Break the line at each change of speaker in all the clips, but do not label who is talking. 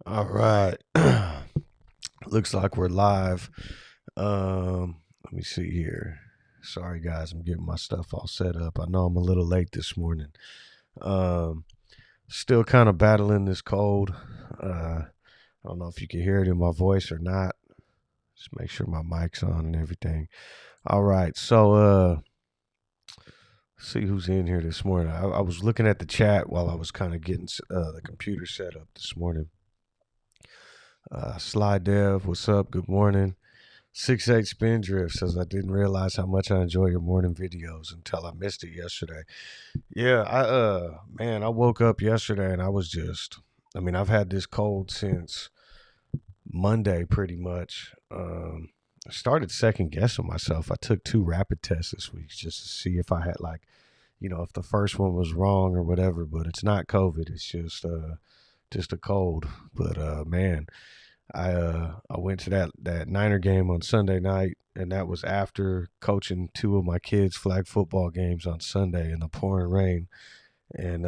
All right. Looks like we're live. Let me see here. Sorry guys, I'm getting my stuff all set up. I know I'm a little late this morning. Um Still kind of battling this cold. I don't know if you can hear it in my voice or not. Just make sure my mic's on and everything. All right. So see who's in here this morning. I was looking at the chat while I was kind of getting the computer set up this morning. Sly Dev, what's up? Good morning. 6'8" Spindrift says, I didn't realize how much I enjoy your morning videos until I missed it yesterday. Yeah, man, I woke up yesterday and I was I've had this cold since Monday pretty much. I started second guessing myself. I took 2 rapid tests this week just to see if I had if the first one was wrong or whatever, but it's not COVID. It's just a cold. But man, I went to that Niner game on Sunday night, and that was after coaching 2 of my kids' flag football games on Sunday in the pouring rain, and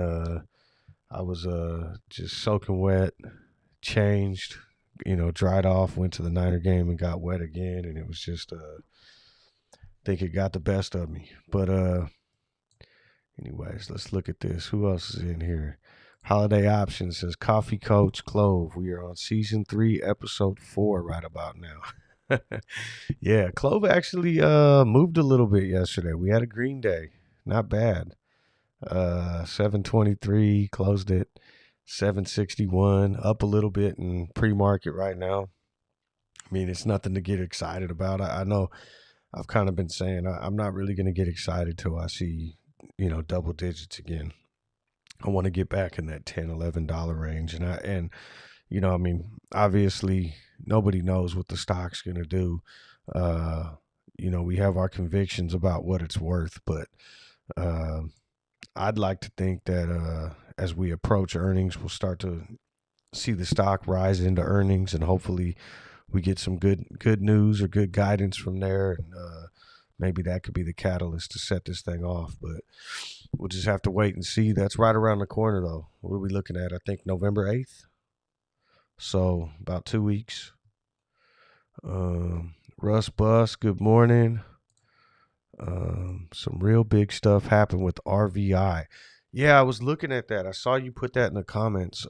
I was just soaking wet, changed, dried off, went to the Niner game and got wet again, and it was just I think it got the best of me. But anyways, let's look at this. Who else is in here? Holiday Options says Coffee Coach CLOV. We are on season 3, episode 4 right about now. Yeah, CLOV actually moved a little bit yesterday. We had a green day. Not bad. 723, closed at 761, up a little bit in pre-market right now. I mean, it's nothing to get excited about. I know I've kind of been saying I'm not really going to get excited till I see, double digits again. I want to get back in that $10, $11 range. Obviously nobody knows what the stock's going to do. We have our convictions about what it's worth, but I'd like to think that as we approach earnings, we'll start to see the stock rise into earnings, and hopefully we get some good news or good guidance from there. And maybe that could be the catalyst to set this thing off, but we'll just have to wait and see. That's right around the corner, though. What are we looking at? I think November 8th. So about 2 weeks. Russ Bus, good morning. Some real big stuff happened with RVI. Yeah, I was looking at that. I saw you put that in the comments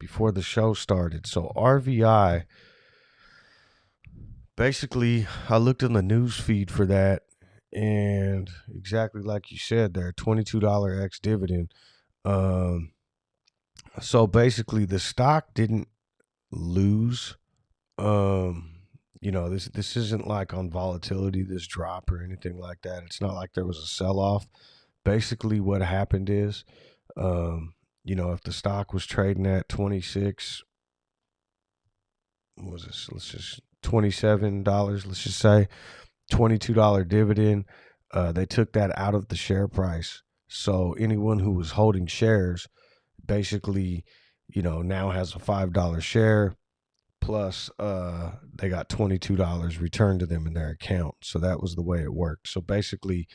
before the show started. So RVI, basically, I looked in the news feed for that, and exactly like you said there, $22 ex dividend. So basically, the stock didn't lose. This isn't like on volatility, this drop or anything like that. It's not like there was a sell off. Basically, what happened is, if the stock was trading at 26, what was this? Let's just $27. Let's just say $22 dividend. They took that out of the share price. So anyone who was holding shares basically, now has a $5 share plus they got $22 returned to them in their account. So that was the way it worked. So basically,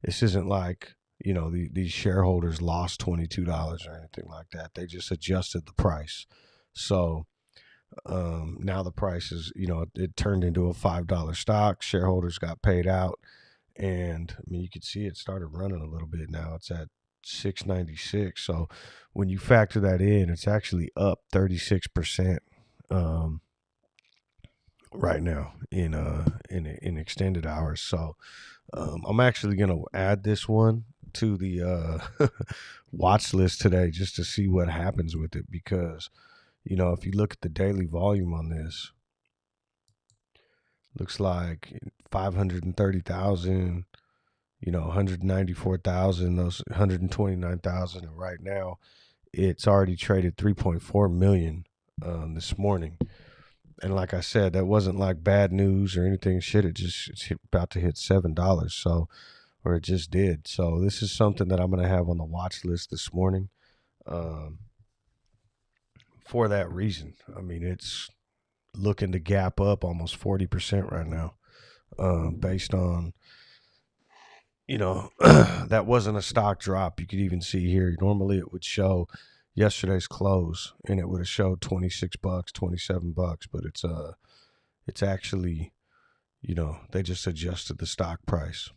this isn't like, these shareholders lost $22 or anything like that. They just adjusted the price. So now the price is, it turned into a $5 stock. Shareholders got paid out. And I mean, you could see it started running a little bit now. It's at 696. So when you factor that in, it's actually up 36% right now in extended hours. So I'm actually gonna add this one to the watch list today just to see what happens with it, because if you look at the daily volume on this, looks like 530,000, 194,000, those 129,000, and right now it's already traded 3.4 million this morning. And like I said, that wasn't like bad news or anything. It's about to hit $7. So, or it just did. So this is something that I'm going to have on the watch list this morning. For that reason, I mean, it's looking to gap up almost 40% right now, based on, that wasn't a stock drop. You could even see here, normally it would show, yesterday's close, and it would have showed $26, $27, but it's actually, they just adjusted the stock price.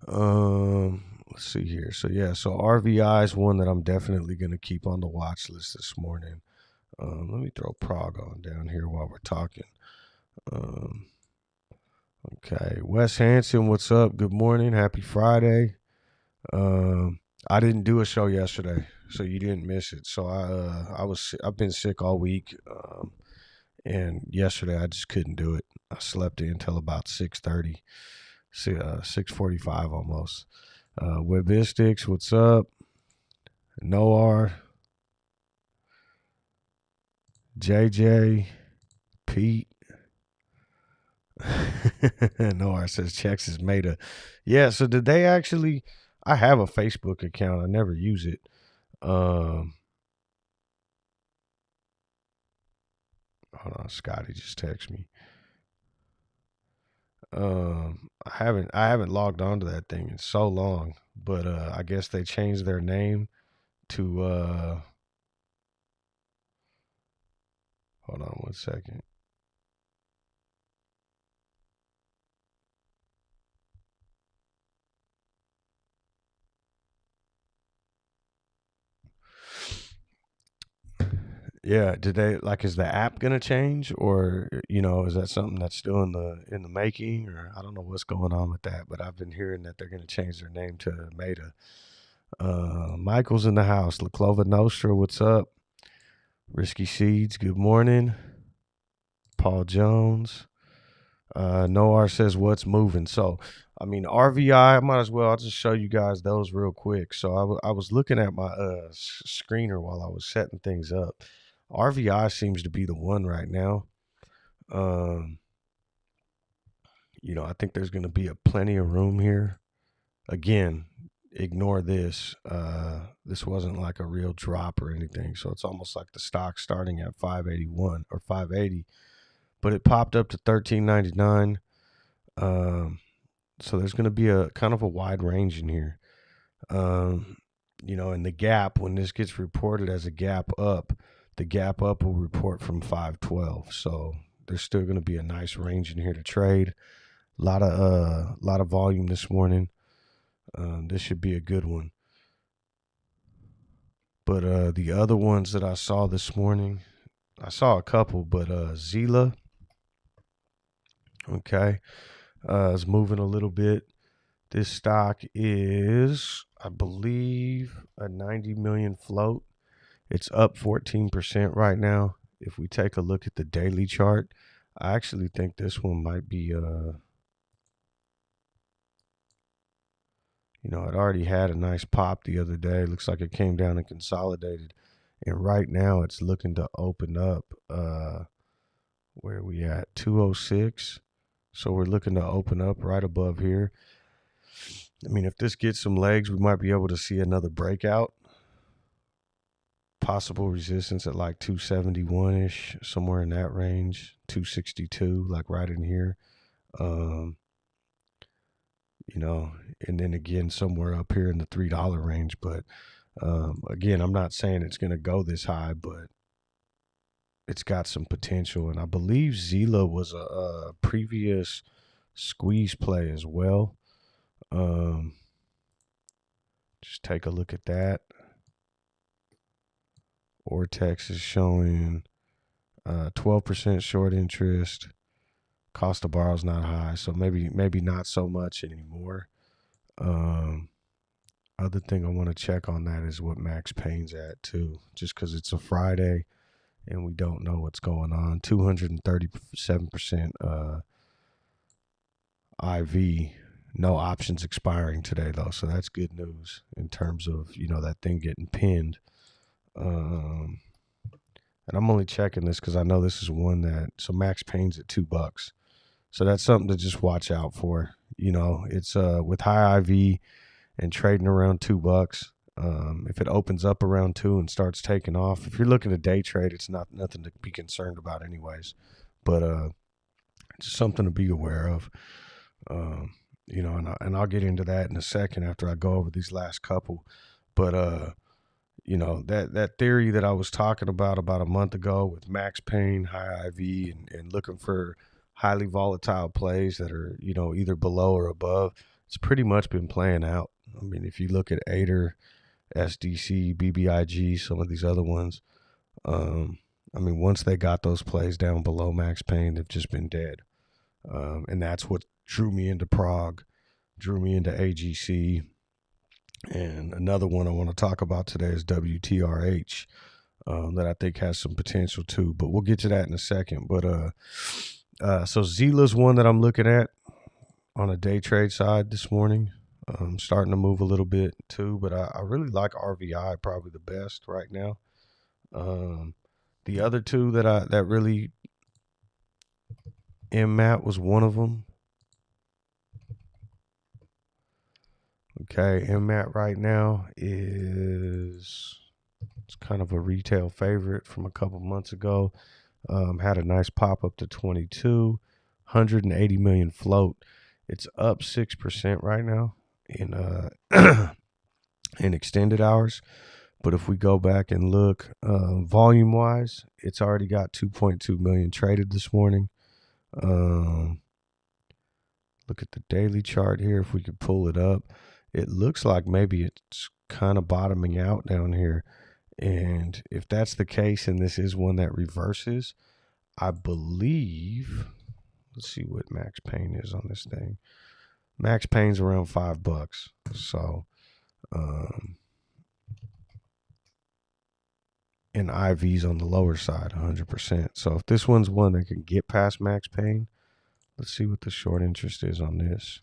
Let's see here. So RVI is one that I'm definitely going to keep on the watch list this morning. Let me throw PROG on down here while we're talking. Okay, Wes Hanson, what's up? Good morning, happy Friday. I didn't do a show yesterday, so you didn't miss it. So I've been sick all week, and yesterday I just couldn't do it. I slept in until about 6:30, 6:45 almost. Webistics, what's up? Noar, JJ, Pete. Noar says checks is made a. Yeah, so did they actually? I have a Facebook account. I never use it. Hold on, Scotty just texted me. I haven't logged onto that thing in so long, but I guess they changed their name to hold on one second. Yeah, did they is the app gonna change, or is that something that's still in the making, or I don't know what's going on with that, but I've been hearing that they're gonna change their name to Meta. Michael's in the house. La Clova Nostra, what's up? Risky Seeds, good morning. Paul Jones. Noar says what's moving. So RVI, I might as well. I'll just show you guys those real quick. So I was looking at my screener while I was setting things up. RVI seems to be the one right now. I think there's going to be plenty of room here. Again, ignore this. This wasn't like a real drop or anything. So it's almost like the stock starting at 581 or 580, but it popped up to 1399. So there's going to be a kind of a wide range in here. And the gap, when this gets reported as a gap up, the gap up will report from 512. So there's still going to be a nice range in here to trade. A lot of volume this morning. This should be a good one. But the other ones that I saw this morning, I saw a couple, but Zila, okay, is moving a little bit. This stock is, I believe, a 90 million float. It's up 14% right now. If we take a look at the daily chart, I actually think this one might be, it already had a nice pop the other day. Looks like it came down and consolidated. And right now it's looking to open up, where are we at? 206. So we're looking to open up right above here. If this gets some legs, we might be able to see another breakout. Possible resistance at 271-ish, somewhere in that range. 262, right in here. And then again, somewhere up here in the $3 range. But again, I'm not saying it's going to go this high, but it's got some potential. And I believe Zila was a previous squeeze play as well. Just take a look at that. Ortex is showing 12% short interest. Cost to borrow is not high, so maybe not so much anymore. Other thing I want to check on that is what Max Payne's at too, just because it's a Friday and we don't know what's going on. 237% IV. No options expiring today though, so that's good news in terms of that thing getting pinned. And I'm only checking this because I know this is one that. So Max Payne's at $2, so that's something to just watch out for. It's with high IV and trading around $2. If it opens up around 2 and starts taking off, if you're looking to day trade, it's nothing to be concerned about, anyways. But just something to be aware of. And I'll get into that in a second after I go over these last couple. But that theory that I was talking about a month ago with max pain, high IV, and looking for highly volatile plays that are, either below or above, it's pretty much been playing out. I mean, if you look at ADER, SDC, BBIG, some of these other ones, I mean, once they got those plays down below max pain, they've just been dead. And that's what drew me into PROG, drew me into AGC. And another one I want to talk about today is WTRH, that I think has some potential too. But we'll get to that in a second. But so Zila's one that I'm looking at on a day trade side this morning. Starting to move a little bit too, but I really like RVI probably the best right now. The other two that really, MMAT was one of them. Okay, MMAT right now it's kind of a retail favorite from a couple months ago. Had a nice pop up to 22, 180 million float. It's up 6% right now in in extended hours. But if we go back and look volume wise, it's already got 2.2 million traded this morning. Look at the daily chart here. If we could pull it up, it looks like maybe it's kind of bottoming out down here. And if that's the case, and this is one that reverses, I believe, let's see what max pain is on this thing. Max pain's around $5. So, and IV's on the lower side, 100%. So if this one's one that can get past max pain, let's see what the short interest is on this.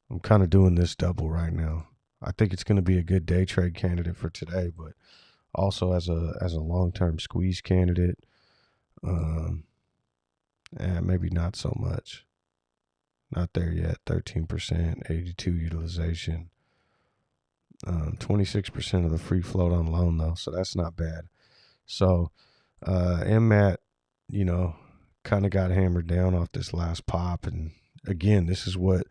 I'm kind of doing this double right now. I think it's going to be a good day trade candidate for today, but also as a long-term squeeze candidate, maybe not so much. Not there yet. 13%, 82 utilization. 26% of the free float on loan though, so that's not bad. So MMAT, kind of got hammered down off this last pop, and again, this is what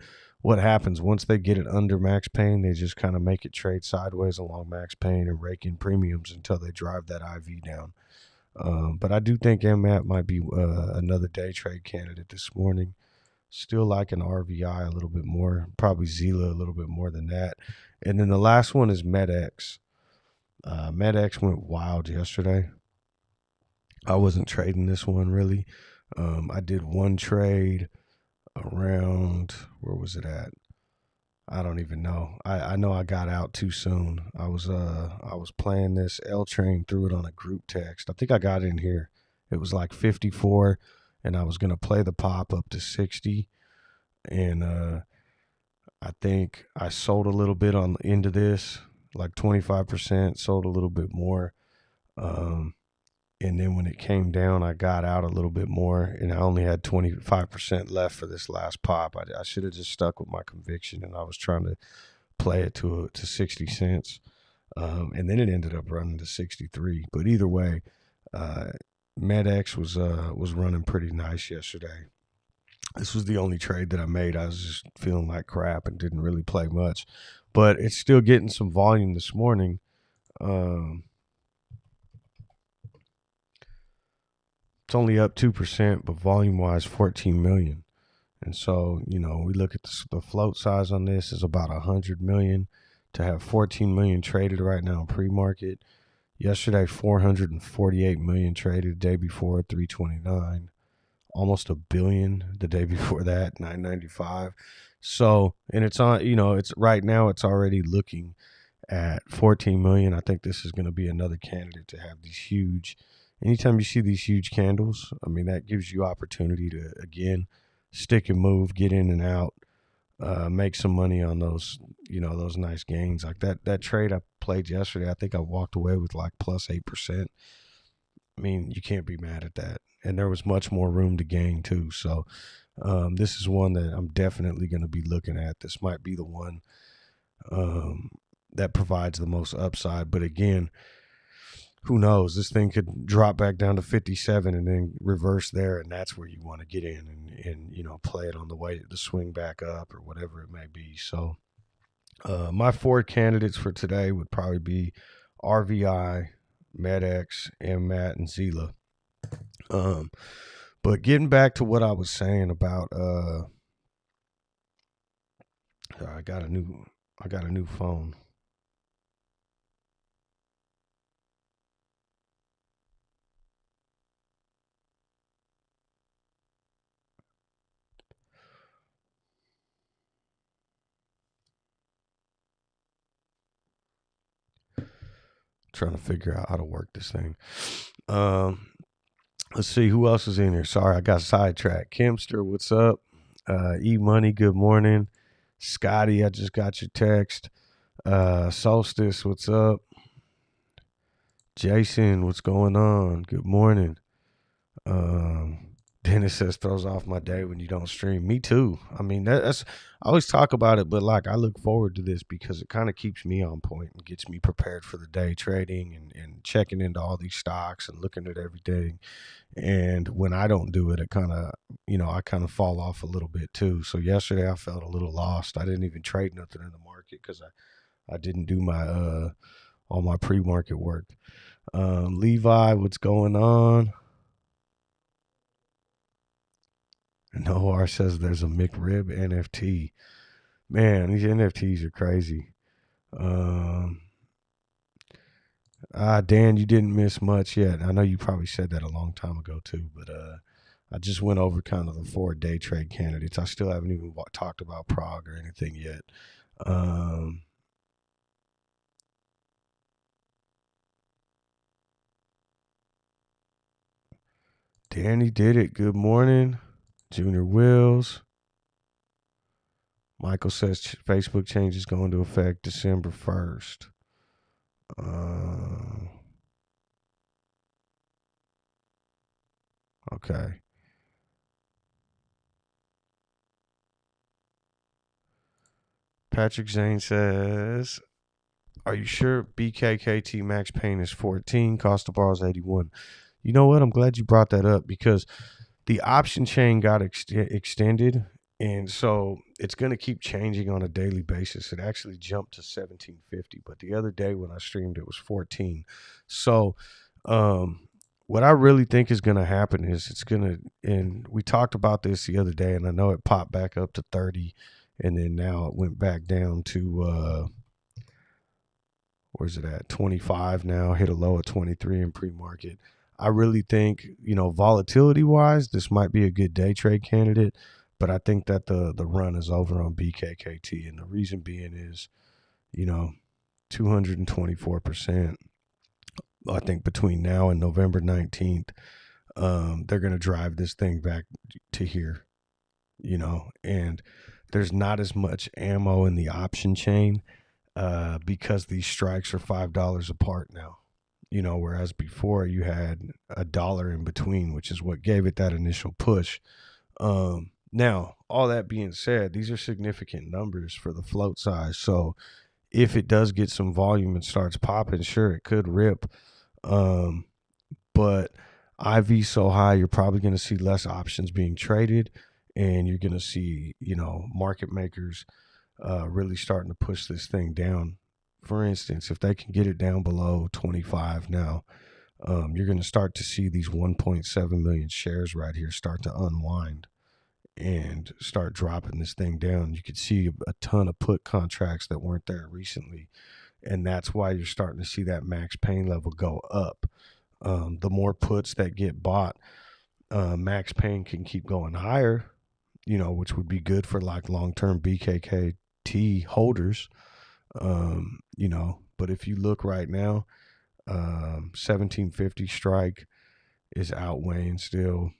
happens once they get it under max pain. They just kind of make it trade sideways along max pain and rake in premiums until they drive that IV down. But I do think MMAT might be another day trade candidate this morning. Still like an RVI a little bit more, probably Zila a little bit more than that. And then the last one is MedX. MedX went wild yesterday. I wasn't trading this one really. I did one trade around, where was it at? I don't even know. I know I got out too soon. I was playing this L train, threw it on a group text. I think I got in here. It was like 54, and I was gonna play the pop up to 60, and I think I sold a little bit on into this, like 25%. Sold a little bit more, and then when it came down, I got out a little bit more, and I only had 25% left for this last pop. I should have just stuck with my conviction, and I was trying to play it to 60 cents. And then it ended up running to 63. But either way, MedX was running pretty nice yesterday. This was the only trade that I made. I was just feeling like crap and didn't really play much. But it's still getting some volume this morning. It's only up 2%, but volume-wise, 14 million. And so, we look at the float size on this is about 100 million. To have 14 million traded right now in pre-market. Yesterday, 448 million traded. The day before, 329. Almost a billion the day before that, 995. So, and it's on, it's right now, it's already looking at 14 million. I think this is going to be another candidate to have these huge. Anytime you see these huge candles, I mean, that gives you opportunity to, again, stick and move, get in and out, make some money on those, those nice gains. Like that trade I played yesterday, I think I walked away with like plus 8%. I mean, you can't be mad at that. And there was much more room to gain too. So this is one that I'm definitely going to be looking at. This might be the one that provides the most upside. But again, who knows? This thing could drop back down to 57 and then reverse there, and that's where you want to get in and play it on the way to swing back up or whatever it may be. So my four candidates for today would probably be RVI, MedX, MMAT, and Zila. But getting back to what I was saying about I got a new phone. Trying to figure out how to work this thing. Let's see who else is in here. Sorry, I got sidetracked. Kimster, what's up? E Money, good morning. Scotty, I just got your text. Solstice, what's up? Jason, what's going on? Good morning. Dennis says throws off my day when you don't stream. Me too. I mean, that's I always talk about it, but like I look forward to this because it kind of keeps me on point and gets me prepared for the day trading and checking into all these stocks and looking at everything. And when I don't do it, it kind of, I kind of fall off a little bit too. So yesterday I felt a little lost. I didn't even trade nothing in the market because I didn't do my all my pre-market work. Levi, what's going on? Noir says there's a McRib NFT. Man, these NFTs are crazy. Dan, you didn't miss much yet. I know you probably said that a long time ago too, but I just went over kind of the 4 day trade candidates. I still haven't even talked about PROG or anything yet. Danny did it. Good morning. Junior Wills. Michael says Facebook change is going to affect December 1st. Okay. Patrick Zane says, are you sure BKKT max pain is 14? Cost of borrow is 81. You know what? I'm glad you brought that up because the option chain got extended, and so it's going to keep changing on a daily basis. It actually jumped to 1750, but the other day when I streamed, it was 14. So what I really think is going to happen is it's going to, and we talked about this the other day, and I know it popped back up to 30, and then now it went back down to where's it at? 25 now, hit a low at 23 in pre-market. I really think, volatility wise, this might be a good day trade candidate, but I think that the run is over on BKKT. And the reason being is, 224%. I think between now and November 19th, they're going to drive this thing back to here, and there's not as much ammo in the option chain because these strikes are $5 apart now. Whereas before you had $1 in between, which is what gave it that initial push. Now, all that being said, these are significant numbers for the float size. So if it does get some volume and starts popping, sure, it could rip. But IV so high, you're probably going to see less options being traded, and you're going to see, market makers really starting to push this thing down. For instance, if they can get it down below 25 now, you're going to start to see these 1.7 million shares right here start to unwind and start dropping this thing down. You could see a ton of put contracts that weren't there recently, and that's why you're starting to see that max pain level go up. The more puts that get bought, max pain can keep going higher, which would be good for like long-term BKKT holders. But if you look right now, 1750 strike is outweighing still.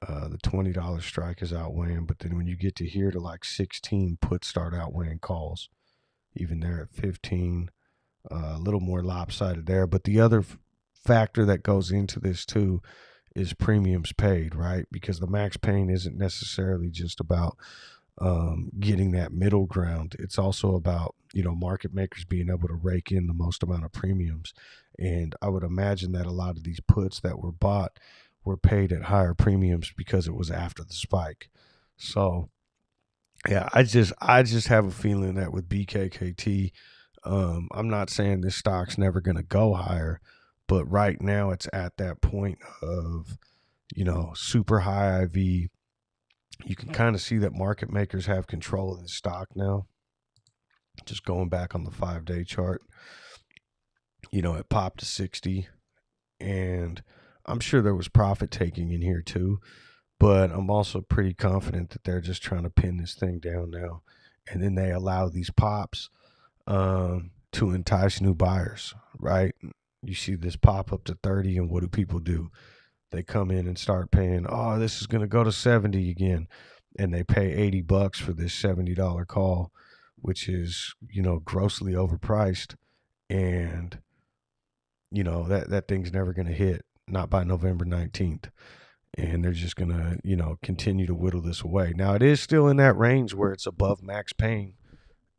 The $20 strike is outweighing, but then when you get to here to like 16, puts start outweighing calls. Even there at 15, a little more lopsided there. But the other factor that goes into this too is premiums paid, right? Because the max pain isn't necessarily just about getting that middle ground. It's also about, market makers being able to rake in the most amount of premiums. And I would imagine that a lot of these puts that were bought were paid at higher premiums because it was after the spike. So yeah, I just have a feeling that with BKKT, I'm not saying this stock's never going to go higher, but right now it's at that point of, super high IV. You can kind of see that market makers have control of the stock now. Just going back on the 5-day chart, it popped to 60, and I'm sure there was profit taking in here too, but I'm also pretty confident that they're just trying to pin this thing down now. And then they allow these pops to entice new buyers, right? You see this pop up to 30, and what do people do? They come in and start paying, oh, this is going to go to 70 again. And they pay $80 for this $70 call, which is, grossly overpriced. And, that thing's never going to hit, not by November 19th. And they're just going to, continue to whittle this away. Now, it is still in that range where it's above max pain,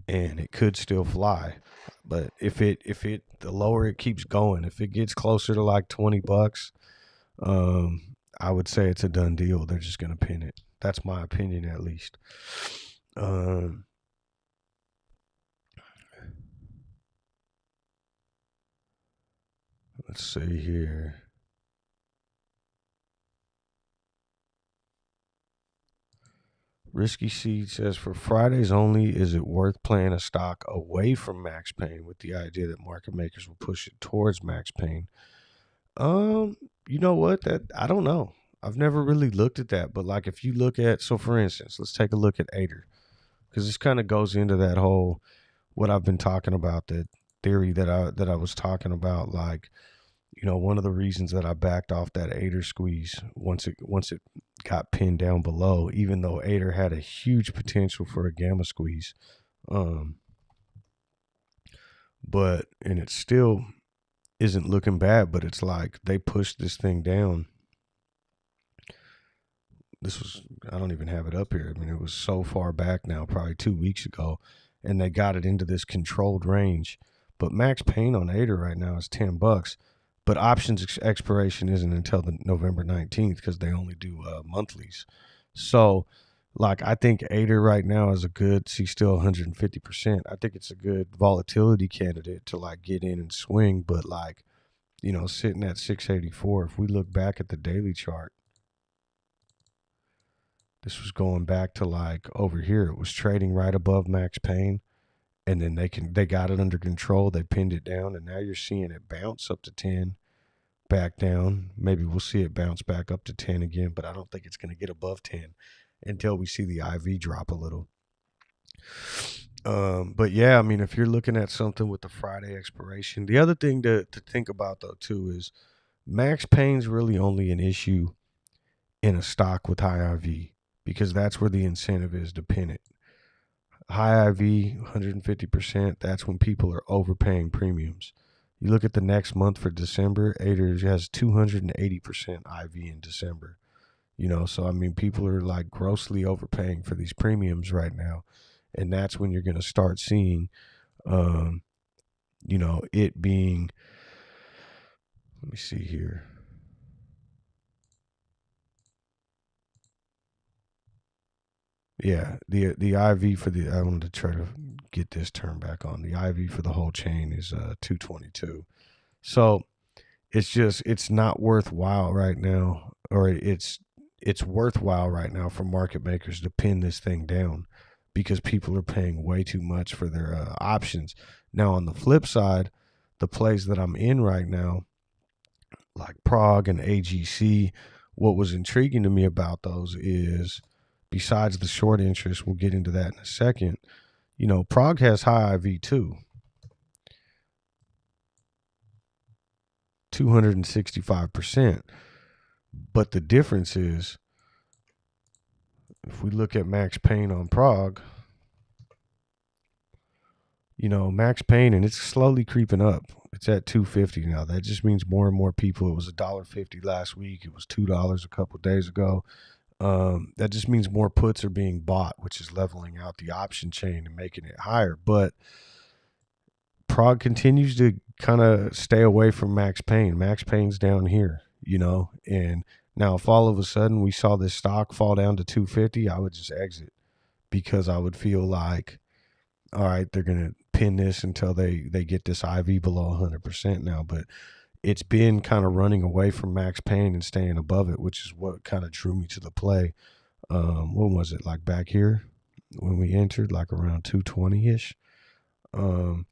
and it could still fly. But if the lower it keeps going, if it gets closer to like $20, I would say it's a done deal. They're just going to pin it. That's my opinion, at least. Let's see here. Risky Seed says, for Fridays only, is it worth playing a stock away from max pain with the idea that market makers will push it towards max pain? You know what? That I don't know. I've never really looked at that, but like if you look at, so for instance, let's take a look at Ader, because this kind of goes into that whole what I've been talking about, that theory that I was talking about. Like, one of the reasons that I backed off that Ader squeeze once it got pinned down below, even though Ader had a huge potential for a gamma squeeze, but and it still isn't looking bad, but it's like they pushed this thing down. I don't even have it up here. I mean, it was so far back now, probably 2 weeks ago, and they got it into this controlled range. But max pain on Ader right now is $10, but options expiration isn't until the November 19th because they only do monthlies. So, like, I think Ader right now is a good, see, still 150%. I think it's a good volatility candidate to like get in and swing, but like, sitting at 684, if we look back at the daily chart, this was going back to like over here. It was trading right above max pain, and then they got it under control. They pinned it down, and now you're seeing it bounce up to 10, back down. Maybe we'll see it bounce back up to 10 again, but I don't think it's going to get above 10 until we see the IV drop a little. But yeah, I mean, if you're looking at something with the Friday expiration, the other thing to think about though too is max pain's really only an issue in a stock with high IV, because that's where the incentive is to pin it. High IV, 150%, that's when people are overpaying premiums. You look at the next month for December, Ader has 280% IV in December. So I mean, people are like grossly overpaying for these premiums right now. And that's when you're going to start seeing, it being, let me see here. Yeah, the IV for the, I wanted to try to get this term back on. The IV for the whole chain is 222. So it's not worthwhile right now, or it's worthwhile right now for market makers to pin this thing down because people are paying way too much for their options. Now on the flip side, the plays that I'm in right now, like PROG and AGC, what was intriguing to me about those is, besides the short interest, we'll get into that in a second, PROG has high IV too. 265%. But the difference is, if we look at max pain on PROG, max pain, and it's slowly creeping up. It's at 250 now. That just means more and more people. It was $1.50 last week. It was $2 a couple of days ago. That just means more puts are being bought, which is leveling out the option chain and making it higher. But PROG continues to kind of stay away from max pain. Max pain's down here, and now if all of a sudden we saw this stock fall down to 250, I would just exit, because I would feel like, all right, they're going to pin this until they get this IV below 100% now, but it's been kind of running away from max pain and staying above it, which is what kind of drew me to the play. When was it, like back here when we entered, like around 220-ish? And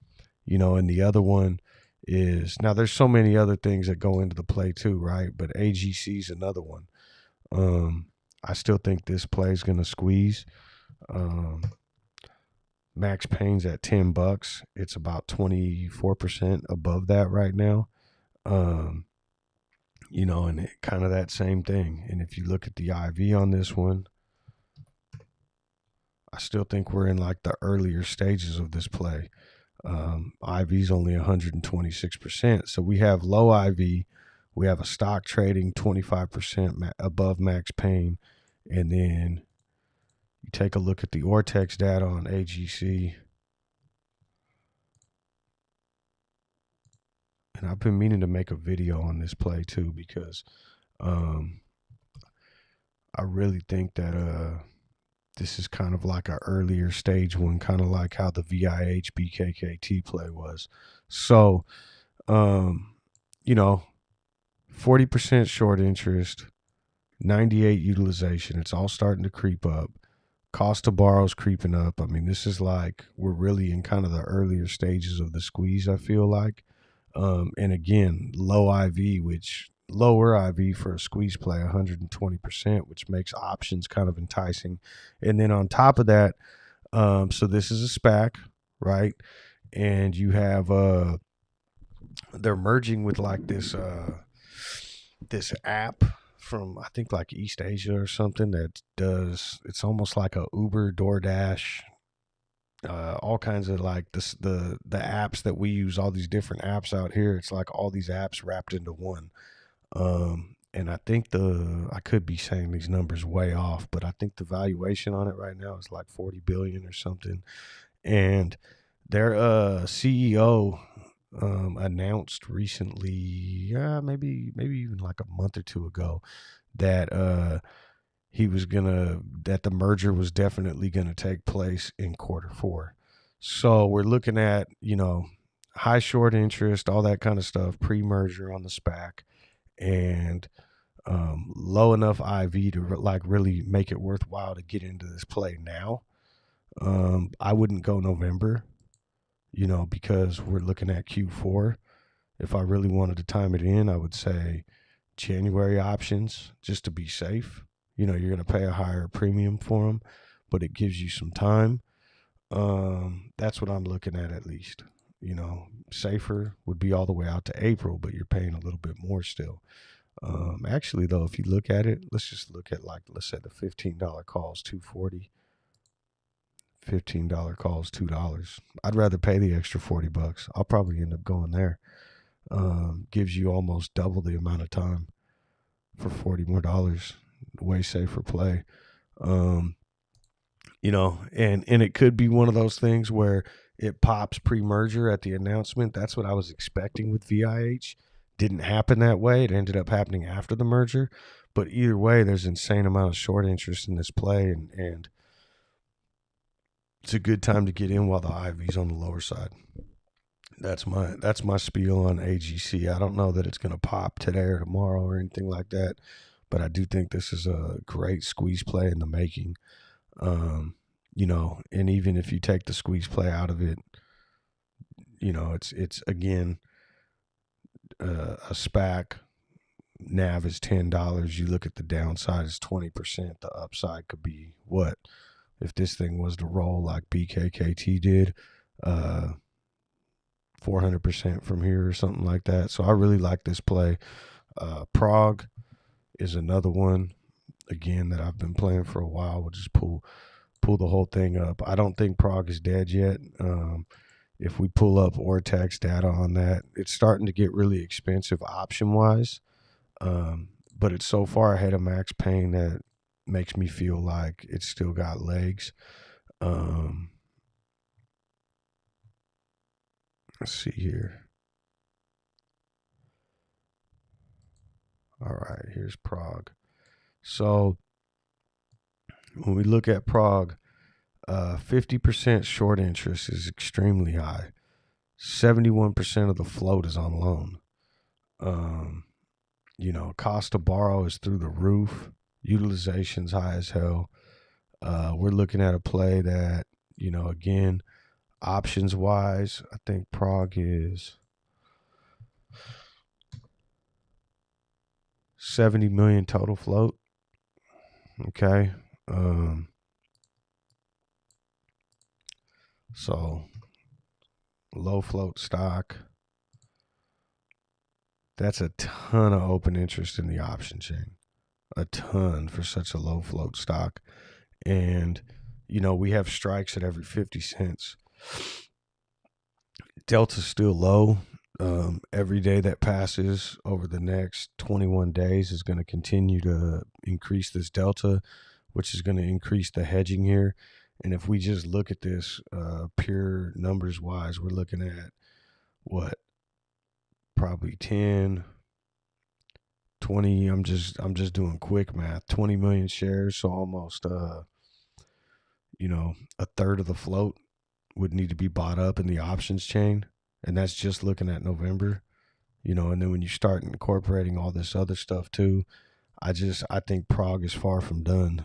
the other one is, now there's so many other things that go into the play too, right? But AGC is another one. I still think this play is going to squeeze. Max pain's at $10. It's about 24% above that right now. And it kind of that same thing. And if you look at the IV on this one, I still think we're in like the earlier stages of this play. IV's only 126%. So we have low IV. We have a stock trading 25% above max pain. And then you take a look at the Ortex data on AGC. And I've been meaning to make a video on this play too, because I really think that this is kind of like an earlier stage one, kind of like how the VIH BKKT play was. So, 40% short interest, 98 utilization. It's all starting to creep up. Cost to borrow is creeping up. I mean, this is like, we're really in kind of the earlier stages of the squeeze, I feel like. And again, low IV, which lower IV for a squeeze play, 120%, which makes options kind of enticing. And then on top of that, so this is a SPAC, right? And you have they're merging with like this app from, I think, like East Asia or something, that does, it's almost like a Uber, DoorDash, all kinds of like this, the apps that we use, all these different apps out here. It's like all these apps wrapped into one. And I think I could be saying these numbers way off, but I think the valuation on it right now is like 40 billion or something. And their CEO announced recently, maybe even like a month or two ago, that that the merger was definitely gonna take place in Q4. So we're looking at, high short interest, all that kind of stuff, pre-merger on the SPAC, and low enough IV to like really make it worthwhile to get into this play now. I wouldn't go November, because we're looking at Q4. If I really wanted to time it in, I would say January options, just to be safe. You're going to pay a higher premium for them, but it gives you some time. That's what I'm looking at least. Safer would be all the way out to April, but you're paying a little bit more still. Actually, though, if you look at it, let's just look at, like, let's say the $15 call is $240. $15 call is $2. I'd rather pay the extra $40. I'll probably end up going there. Gives you almost double the amount of time for $40 more. Way safer play. And it could be one of those things where it pops pre-merger at the announcement. That's what I was expecting with VIH. Didn't happen that way. It ended up happening after the merger. But either way, there's an insane amount of short interest in this play, and it's a good time to get in while the IV's on the lower side. That's my spiel on AGC. I don't know that it's going to pop today or tomorrow or anything like that, but I do think this is a great squeeze play in the making. And even if you take the squeeze play out of it, it's again, a SPAC NAV is $10. You look at the downside is 20%. The upside could be what? If this thing was to roll like BKKT did, 400% from here or something like that. So I really like this play. PROG is another one, again, that I've been playing for a while. We'll just pull the whole thing up. I don't think PROG is dead yet. If we pull up Ortex data on that, it's starting to get really expensive option-wise. But it's so far ahead of max pain that makes me feel like it's still got legs. Let's see here. All right, here's PROG. So when we look at PROG, 50% short interest is extremely high. 71% of the float is on loan. Cost to borrow is through the roof. Utilization's high as hell. We're looking at a play that, again, options wise, I think PROG is 70 million total float. Okay. So low float stock. That's a ton of open interest in the option chain. A ton for such a low float stock. And, we have strikes at every 50 cents. Delta's still low. Every day that passes over the next 21 days is going to continue to increase this delta, which is going to increase the hedging here. And if we just look at this pure numbers wise, we're looking at what? Probably 10, 20. I'm just doing quick math. 20 million shares, so almost a third of the float would need to be bought up in the options chain, and that's just looking at November. And then when you start incorporating all this other stuff too, I think PROG is far from done.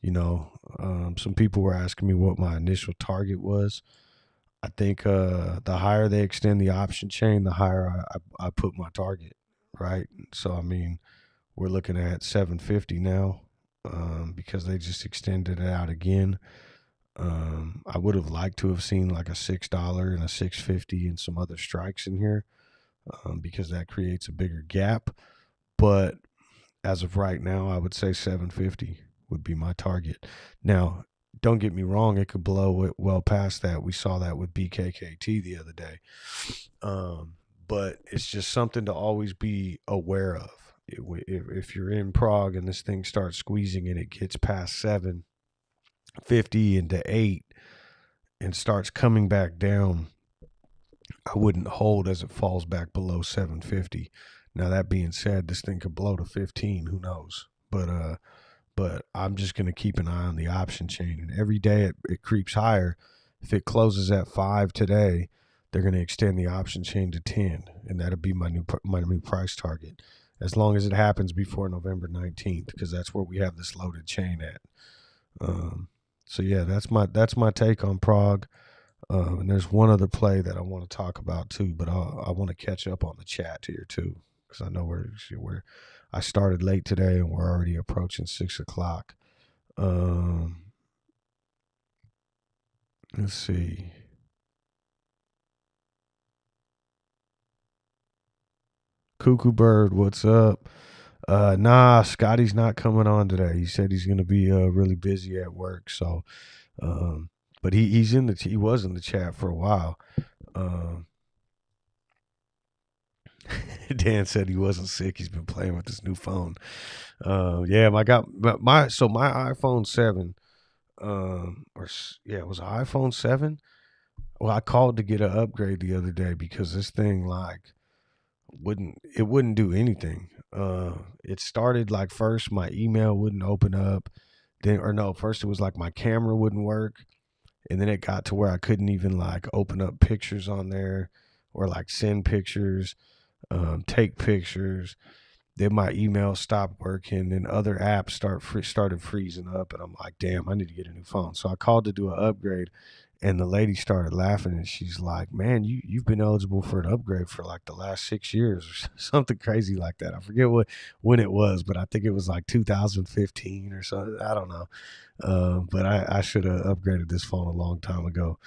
Some people were asking me what my initial target was. I think the higher they extend the option chain, the higher I put my target, right? So, I mean, we're looking at 750 now because they just extended it out again. I would have liked to have seen like a $6 and a $6.50 and some other strikes in here because that creates a bigger gap. But as of right now, I would say 750 would be my target. Now, don't get me wrong, it could blow it well past that. We saw that with BKKT the other day. But it's just something to always be aware of. If you're in PROG and this thing starts squeezing and it gets past 750 into 8 and starts coming back down, I wouldn't hold as it falls back below 750. Now, that being said, this thing could blow to 15. Who knows? But I'm just going to keep an eye on the option chain. And every day it creeps higher. If it closes at 5 today, they're going to extend the option chain to 10. And that'll be my new price target. As long as it happens before November 19th, because that's where we have this loaded chain at. So, yeah, that's my take on PROG. And there's one other play that I want to talk about too, but I want to catch up on the chat here too, because I know I started late today and we're already approaching 6 o'clock. Let's see. Cuckoo Bird, what's up? Nah, Scotty's not coming on today. He said he's going to be really busy at work. So, but he was in the chat for a while. Dan said he wasn't sick. He's been playing with this new phone. Yeah, my iPhone 7. It was an iPhone 7. Well, I called to get an upgrade the other day because this thing wouldn't do anything. It started like first my email wouldn't open up, first it was like my camera wouldn't work, and then it got to where I couldn't even like open up pictures on there or like send pictures, take pictures. Then my email stopped working, and other apps started freezing up, and I'm like, damn, I need to get a new phone. So I called to do an upgrade, and the lady started laughing, and she's like, man, you've been eligible for an upgrade for like the last 6 years or something crazy like that. I forget when it was, but I think it was like 2015 or something. I don't know. But I should have upgraded this phone a long time ago.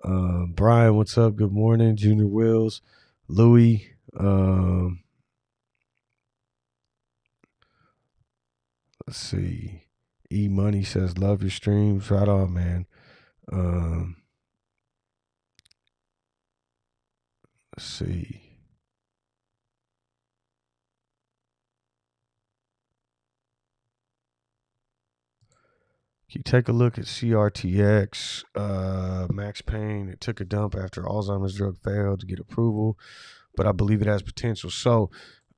Brian, what's up? Good morning. Junior Wills, Louis. Let's see. E Money says, love your streams. Right on, man. Let's see. You take a look at CRTX, Max Payne. It took a dump after Alzheimer's drug failed to get approval, but I believe it has potential. So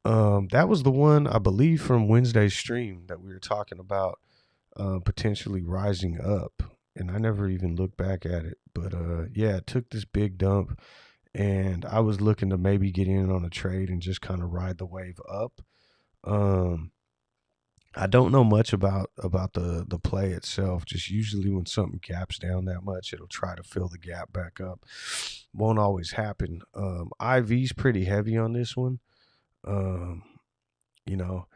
that was the one, I believe, from Wednesday's stream that we were talking about. potentially rising up. And I never even looked back at it. But yeah, it took this big dump, and I was looking to maybe get in on a trade and just kind of ride the wave up. Um, I don't know much about the play itself. Just usually when something gaps down that much, it'll try to fill the gap back up. Won't always happen. IV's pretty heavy on this one. Um, you know,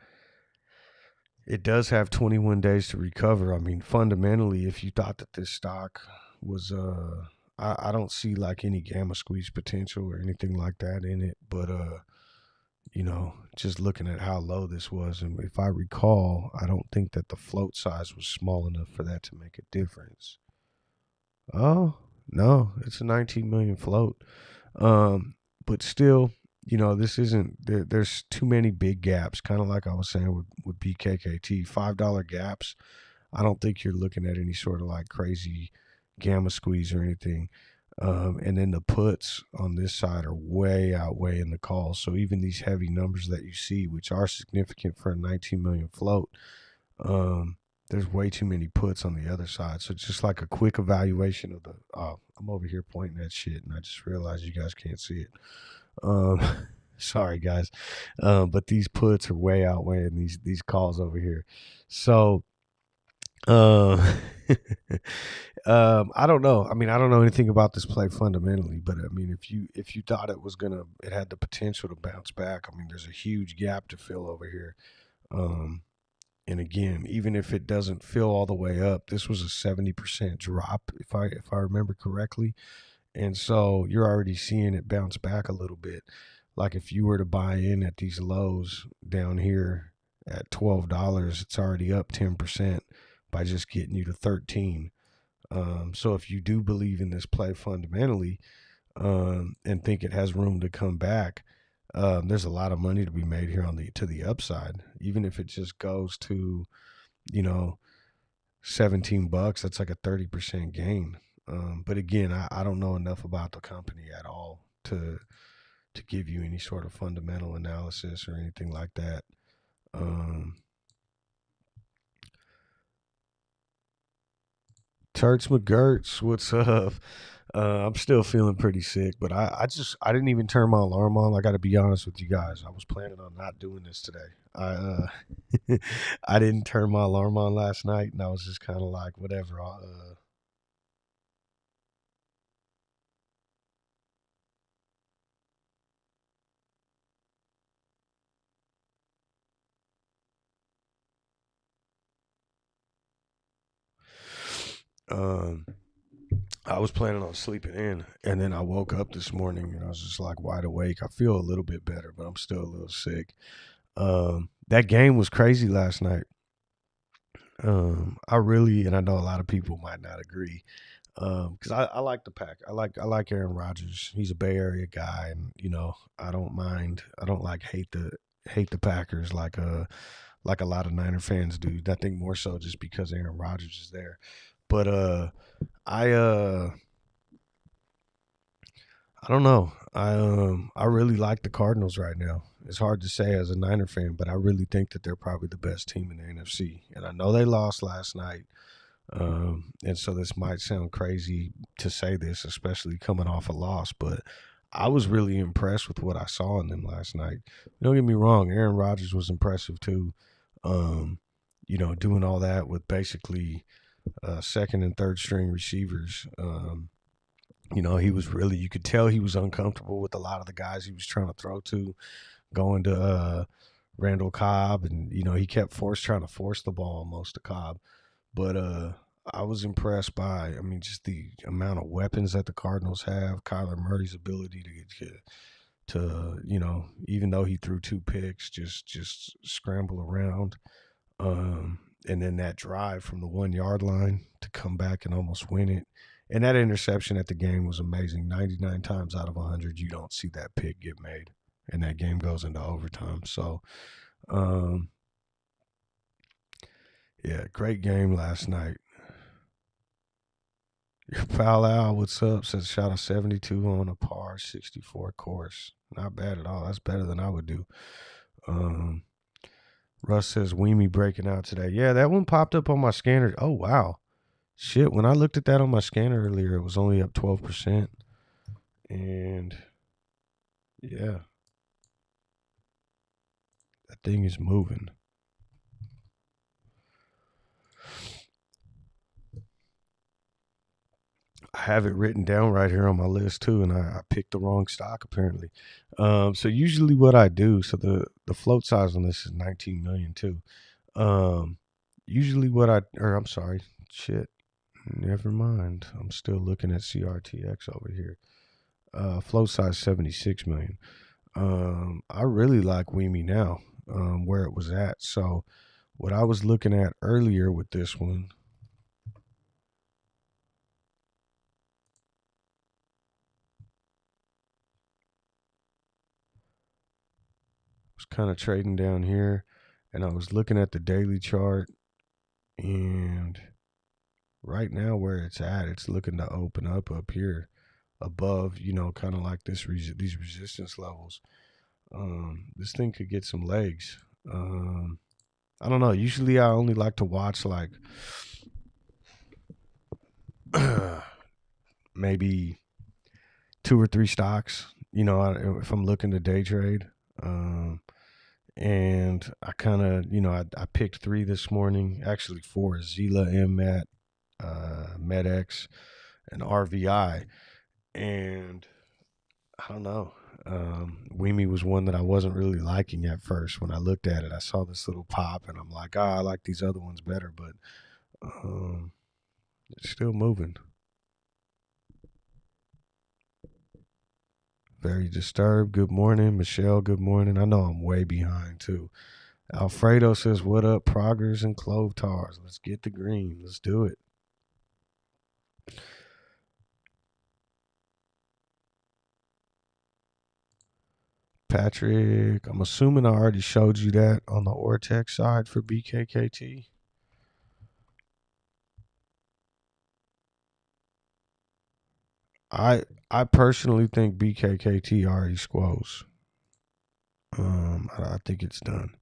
it does have 21 days to recover. I mean, fundamentally, if you thought that this stock was, I don't see like any gamma squeeze potential or anything like that in it. But, just looking at how low this was, and if I recall, I don't think that the float size was small enough for that to make a difference. Oh, no, it's a 19 million float. But still, this isn't there's too many big gaps, kind of like I was saying with BKKT. $5 gaps. I don't think you're looking at any sort of like crazy gamma squeeze or anything. And then the puts on this side are way outweighing the calls. So even these heavy numbers that you see, which are significant for a 19 million float, there's way too many puts on the other side. So just like a quick evaluation of the, I'm over here pointing at shit, and I just realized you guys can't see it. Sorry guys, but these puts are way outweighing these calls over here. So, um, I don't know. I mean, I don't know anything about this play fundamentally, but I mean, if you thought it had the potential to bounce back. I mean, there's a huge gap to fill over here. And again, even if it doesn't fill all the way up, this was a 70% drop, if I remember correctly. And so you're already seeing it bounce back a little bit. Like if you were to buy in at these lows down here at $12, it's already up 10% by just getting you to 13. So if you do believe in this play fundamentally, and think it has room to come back, there's a lot of money to be made here to the upside. Even if it just goes to, you know, $17, that's like a 30% gain. But again, I don't know enough about the company at all to give you any sort of fundamental analysis or anything like that. Turks McGurts, what's up? I'm still feeling pretty sick, but I didn't even turn my alarm on. I got to be honest with you guys. I was planning on not doing this today. I didn't turn my alarm on last night, and I was just kind of like, whatever. Um, I was planning on sleeping in, and then I woke up this morning and I was just like wide awake. I feel a little bit better, but I'm still a little sick. That game was crazy last night. I really, and I know a lot of people might not agree, because I like the pack. I like Aaron Rodgers. He's a Bay Area guy, and I don't mind. I don't like hate the Packers like a lot of Niner fans do. I think more so just because Aaron Rodgers is there. But I I don't know. I really like the Cardinals right now. It's hard to say as a Niner fan, but I really think that they're probably the best team in the NFC. And I know they lost last night. And so this might sound crazy to say this, especially coming off a loss, but I was really impressed with what I saw in them last night. Don't get me wrong, Aaron Rodgers was impressive too. Doing all that with basically second and third string receivers. He was really, you could tell he was uncomfortable with a lot of the guys he was trying to throw to, going to Randall Cobb, and he kept trying to force the ball almost to Cobb. But I was impressed by, I mean, just the amount of weapons that the Cardinals have. Kyler Murray's ability to even though he threw two picks, just scramble around. And then that drive from the 1 yard line to come back and almost win it. And that interception at the game was amazing. 99 times out of 100, you don't see that pick get made. And that game goes into overtime. So, yeah, great game last night. Your pal Al, what's up? Says shot a 72 on a par 64 course. Not bad at all. That's better than I would do. Russ says Weemy breaking out today. Yeah, that one popped up on my scanner. Oh wow. Shit, when I looked at that on my scanner earlier, it was only up 12%. And yeah, that thing is moving. I have it written down right here on my list too, and I picked the wrong stock apparently. So usually what I do, so the float size on this is 19 million too. Usually what I'm sorry, shit, never mind. I'm still looking at CRTX over here. Float size 76 million. I really like Weemy now, where it was at. So what I was looking at earlier with this one, was kind of trading down here, and I was looking at the daily chart, and right now where it's at, it's looking to open up here above, kind of like these resistance levels. This thing could get some legs. I don't know. Usually I only like to watch like maybe 2 or 3 stocks, if I'm looking to day trade. And I kind of, I picked 3 this morning, actually 4: Zila, MMAT, MedX, and RVI. And I don't know. Weemy was one that I wasn't really liking at first. When I looked at it, I saw this little pop, and I'm like, I like these other ones better, but it's still moving. Very disturbed. Good morning, Michelle. Good morning. I know I'm way behind too. Alfredo says, "What up, proggers and clove tars? Let's get the green. Let's do it." Patrick, I'm assuming I already showed you that on the Ortex side for BKKT. I personally think BKKT already squoze. I think it's done.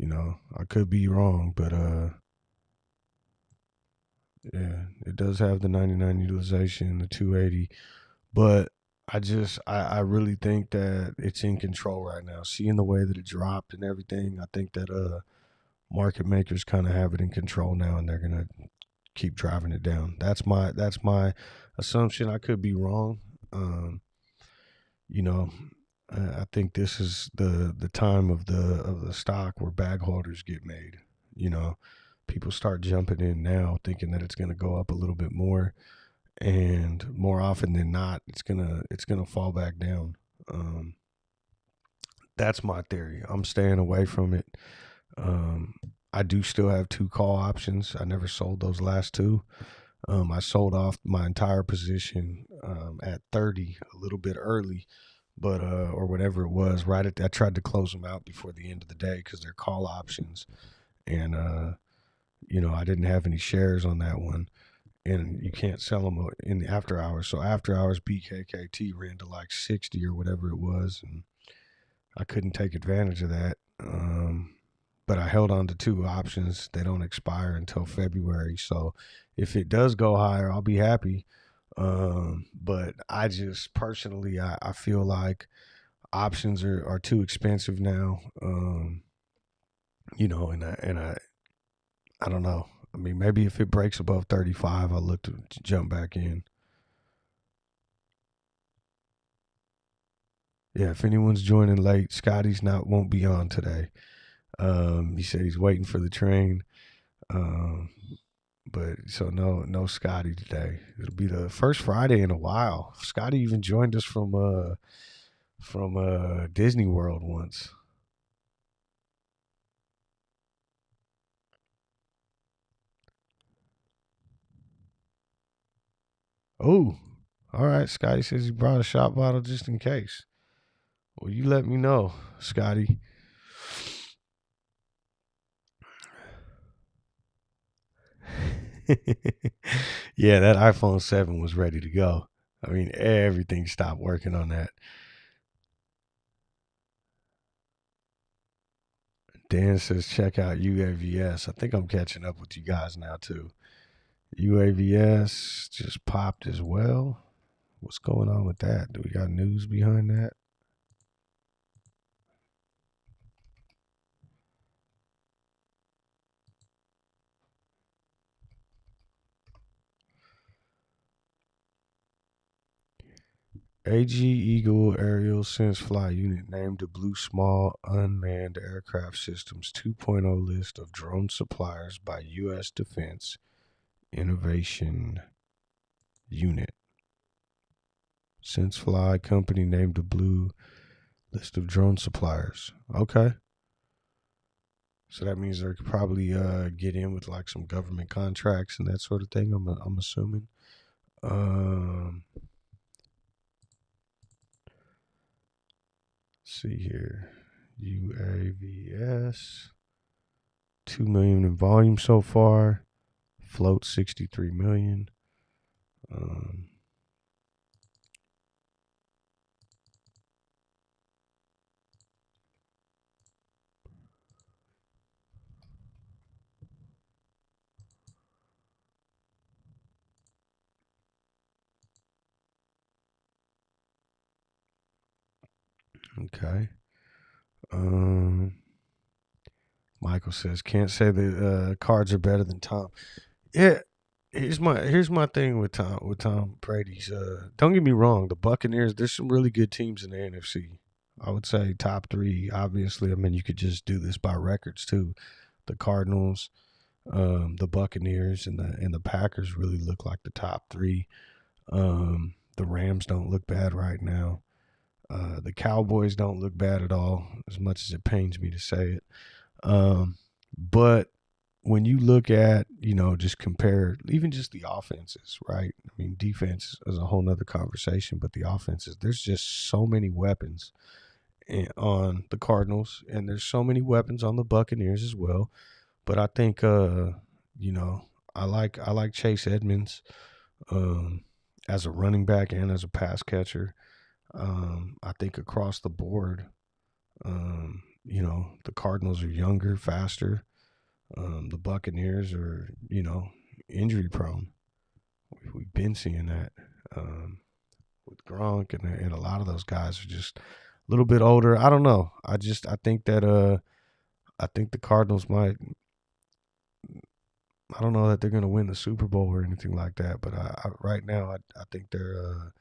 I could be wrong, but yeah, it does have the 99 utilization, the 280, but I really think that it's in control right now. Seeing the way that it dropped and everything, I think that market makers kind of have it in control now, and they're gonna keep driving it down. That's my assumption. I could be wrong. You know, I think this is the time of the stock where bag holders get made. People start jumping in now, thinking that it's going to go up a little bit more, and more often than not, it's gonna fall back down. That's my theory. I'm staying away from it. Um, I do still have 2 call options. I never sold those last 2. I sold off my entire position at 30 a little bit early, but or whatever it was. I tried to close them out before the end of the day because they're call options, and I didn't have any shares on that one, and you can't sell them in the after hours. So after hours, BKKT ran to like 60 or whatever it was, and I couldn't take advantage of that. But I held on to 2 options. They don't expire until February. So if it does go higher, I'll be happy. But I just personally, I feel like options are too expensive now. And I don't know. I mean, maybe if it breaks above 35, I'll look to jump back in. Yeah, if anyone's joining late, Scotty's won't be on today. He said he's waiting for the train. Um, but so no Scotty today. It'll be the first Friday in a while. Scotty even joined us from Disney World once. Oh, all right. Scotty says he brought a shot bottle just in case. Well, you let me know, Scotty. Yeah, that iPhone 7 was ready to go. I mean, everything stopped working on that. Dan says check out UAVS. I think I'm catching up with you guys now too. UAVS just popped as well. What's going on with that? Do we got news behind that? AG Eagle Aerial Sense Fly Unit named the Blue Small Unmanned Aircraft Systems 2.0 list of drone suppliers by U.S. Defense Innovation Unit. Sense Fly Company named the Blue list of drone suppliers. Okay. So that means they could probably get in with like some government contracts and that sort of thing. I'm assuming. See here, UAVS, 2 million in volume so far. Float 63 million. Okay. Michael says can't say the cards are better than Tom. Yeah. Here's my thing with Tom Brady's. Don't get me wrong, the Buccaneers. There's some really good teams in the NFC. I would say top three. Obviously, I mean you could just do this by records too. The Cardinals, the Buccaneers, and the Packers really look like the top three. The Rams don't look bad right now. The Cowboys don't look bad at all, as much as it pains me to say it. But when you look at, just compare even just the offenses, right? I mean, defense is a whole nother conversation, but the offenses, there's just so many weapons on the Cardinals, and there's so many weapons on the Buccaneers as well. But I think, I like Chase Edmonds as a running back and as a pass catcher. I think across the board, the Cardinals are younger, faster. The Buccaneers are, injury prone. We've been seeing that with Gronk, and a lot of those guys are just a little bit older. I don't know. I think that I think the Cardinals might. I don't know that they're going to win the Super Bowl or anything like that, but right now I think they're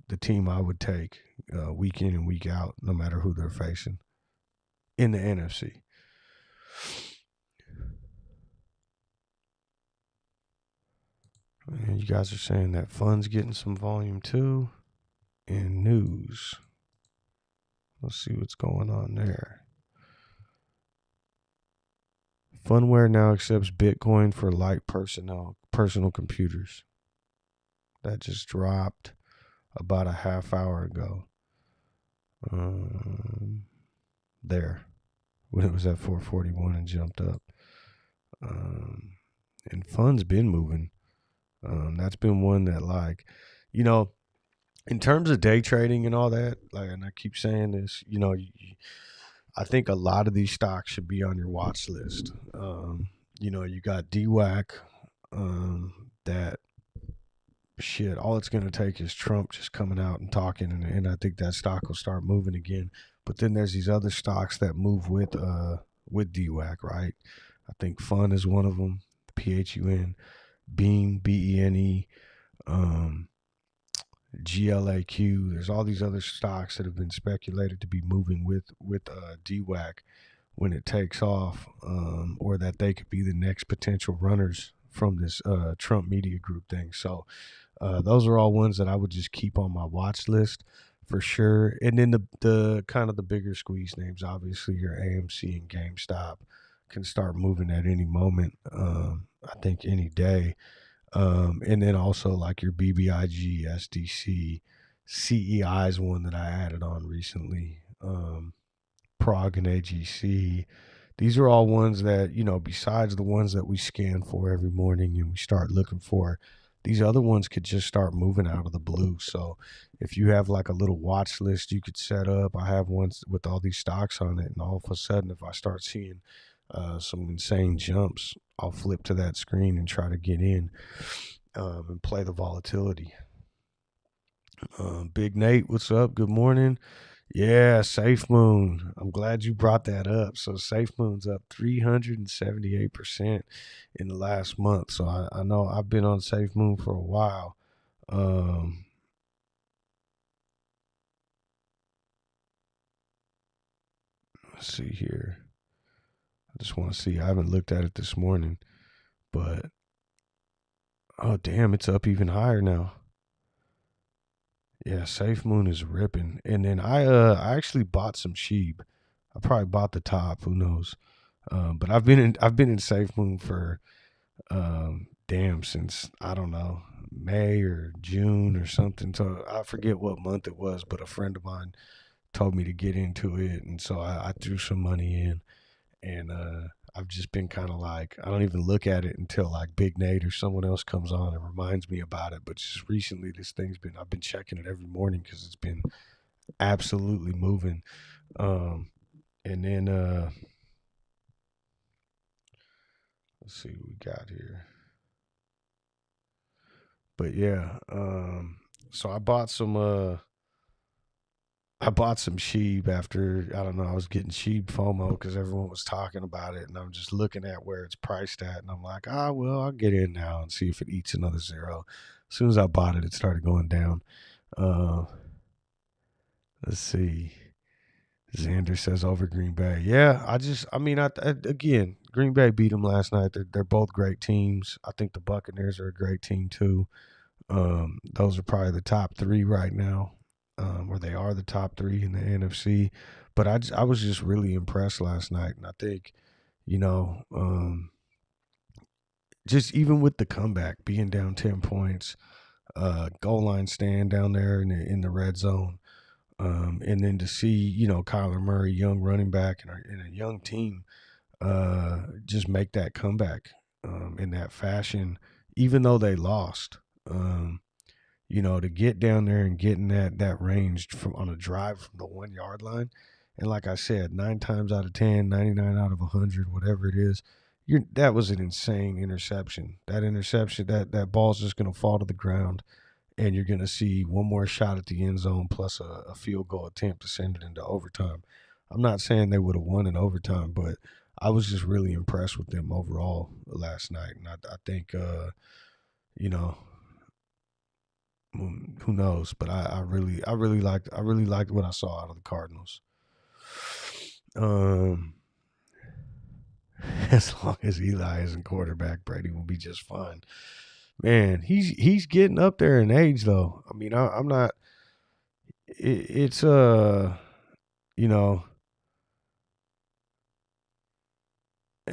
the team I would take week in and week out, no matter who they're facing in the NFC. And you guys are saying that Fun's getting some volume too. And news. Let's see what's going on there. Funware now accepts Bitcoin for light personal computers. That just dropped about a half hour ago. There. When it was at 441 and jumped up. And Fun's been moving. That's been one that, like, in terms of day trading and all that, like, and I keep saying this, I think a lot of these stocks should be on your watch list. You got DWAC, that shit, all it's going to take is Trump just coming out and talking, and I think that stock will start moving again. But then there's these other stocks that move with DWAC, right? I think Fun is one of them, PHUN, Bean, BENE, GLAQ. There's all these other stocks that have been speculated to be moving with DWAC when it takes off, or that they could be the next potential runners from this Trump Media Group thing. So those are all ones that I would just keep on my watch list for sure. And then the kind of the bigger squeeze names, obviously your AMC and GameStop can start moving at any moment. I think any day. And then also like your BBIG, SDC, CEI is one that I added on recently. PROG and AGC. These are all ones that, besides the ones that we scan for every morning and we start looking for these other ones could just start moving out of the blue. So if you have like a little watch list you could set up, I have ones with all these stocks on it, and all of a sudden if I start seeing some insane jumps, I'll flip to that screen and try to get in and play the volatility. Big Nate, what's up? Good morning. Yeah, Safe Moon. I'm glad you brought that up. So Safe Moon's up 378% in the last month. So I know I've been on Safe Moon for a while. Um, let's see here. I just want to see. I haven't looked at it this morning, but oh damn, it's up even higher now. Yeah, Safe Moon is ripping. And then I actually bought some sheep. I probably bought the top. Who knows? But I've been in Safe Moon for damn since I don't know May or June or something. So I forget what month it was, but a friend of mine told me to get into it, and so I threw some money in, and I've just been kind of like I don't even look at it until like Big Nate or someone else comes on and reminds me about it. But just recently, this thing's been I've been checking it every morning because it's been absolutely moving. Um, and then let's see what we got here. But yeah, so I bought some sheep after I don't know, I was getting sheep FOMO because everyone was talking about it, and I'm just looking at where it's priced at, and I'm like, well, I'll get in now and see if it eats another zero. As soon as I bought it, it started going down. Uh, let's see. Xander says over Green Bay. Yeah, again, Green Bay beat them last night. They're both great teams. I think the Buccaneers are a great team too. Those are probably the top three right now, or they are the top three in the NFC. But I was just really impressed last night, and I think, you know, just even with the comeback, being down 10 points, goal line stand down there in the red zone, and then to see Kyler Murray, young running back, and a young team, just make that comeback in that fashion, even though they lost. To get down there and get in that range from on a drive from the 1 yard line. And like I said, 9 times out of 10, 99 out of 100, whatever it is, that was an insane interception. That interception, that ball's just going to fall to the ground, and you're going to see one more shot at the end zone plus a field goal attempt to send it into overtime. I'm not saying they would have won in overtime, but I was just really impressed with them overall last night. And I think, you know, who knows? But I really liked what I saw out of the Cardinals. Um, as long as Eli isn't quarterback, Brady will be just fine. Man, he's getting up there in age, though. I mean, I'm not. It's you know,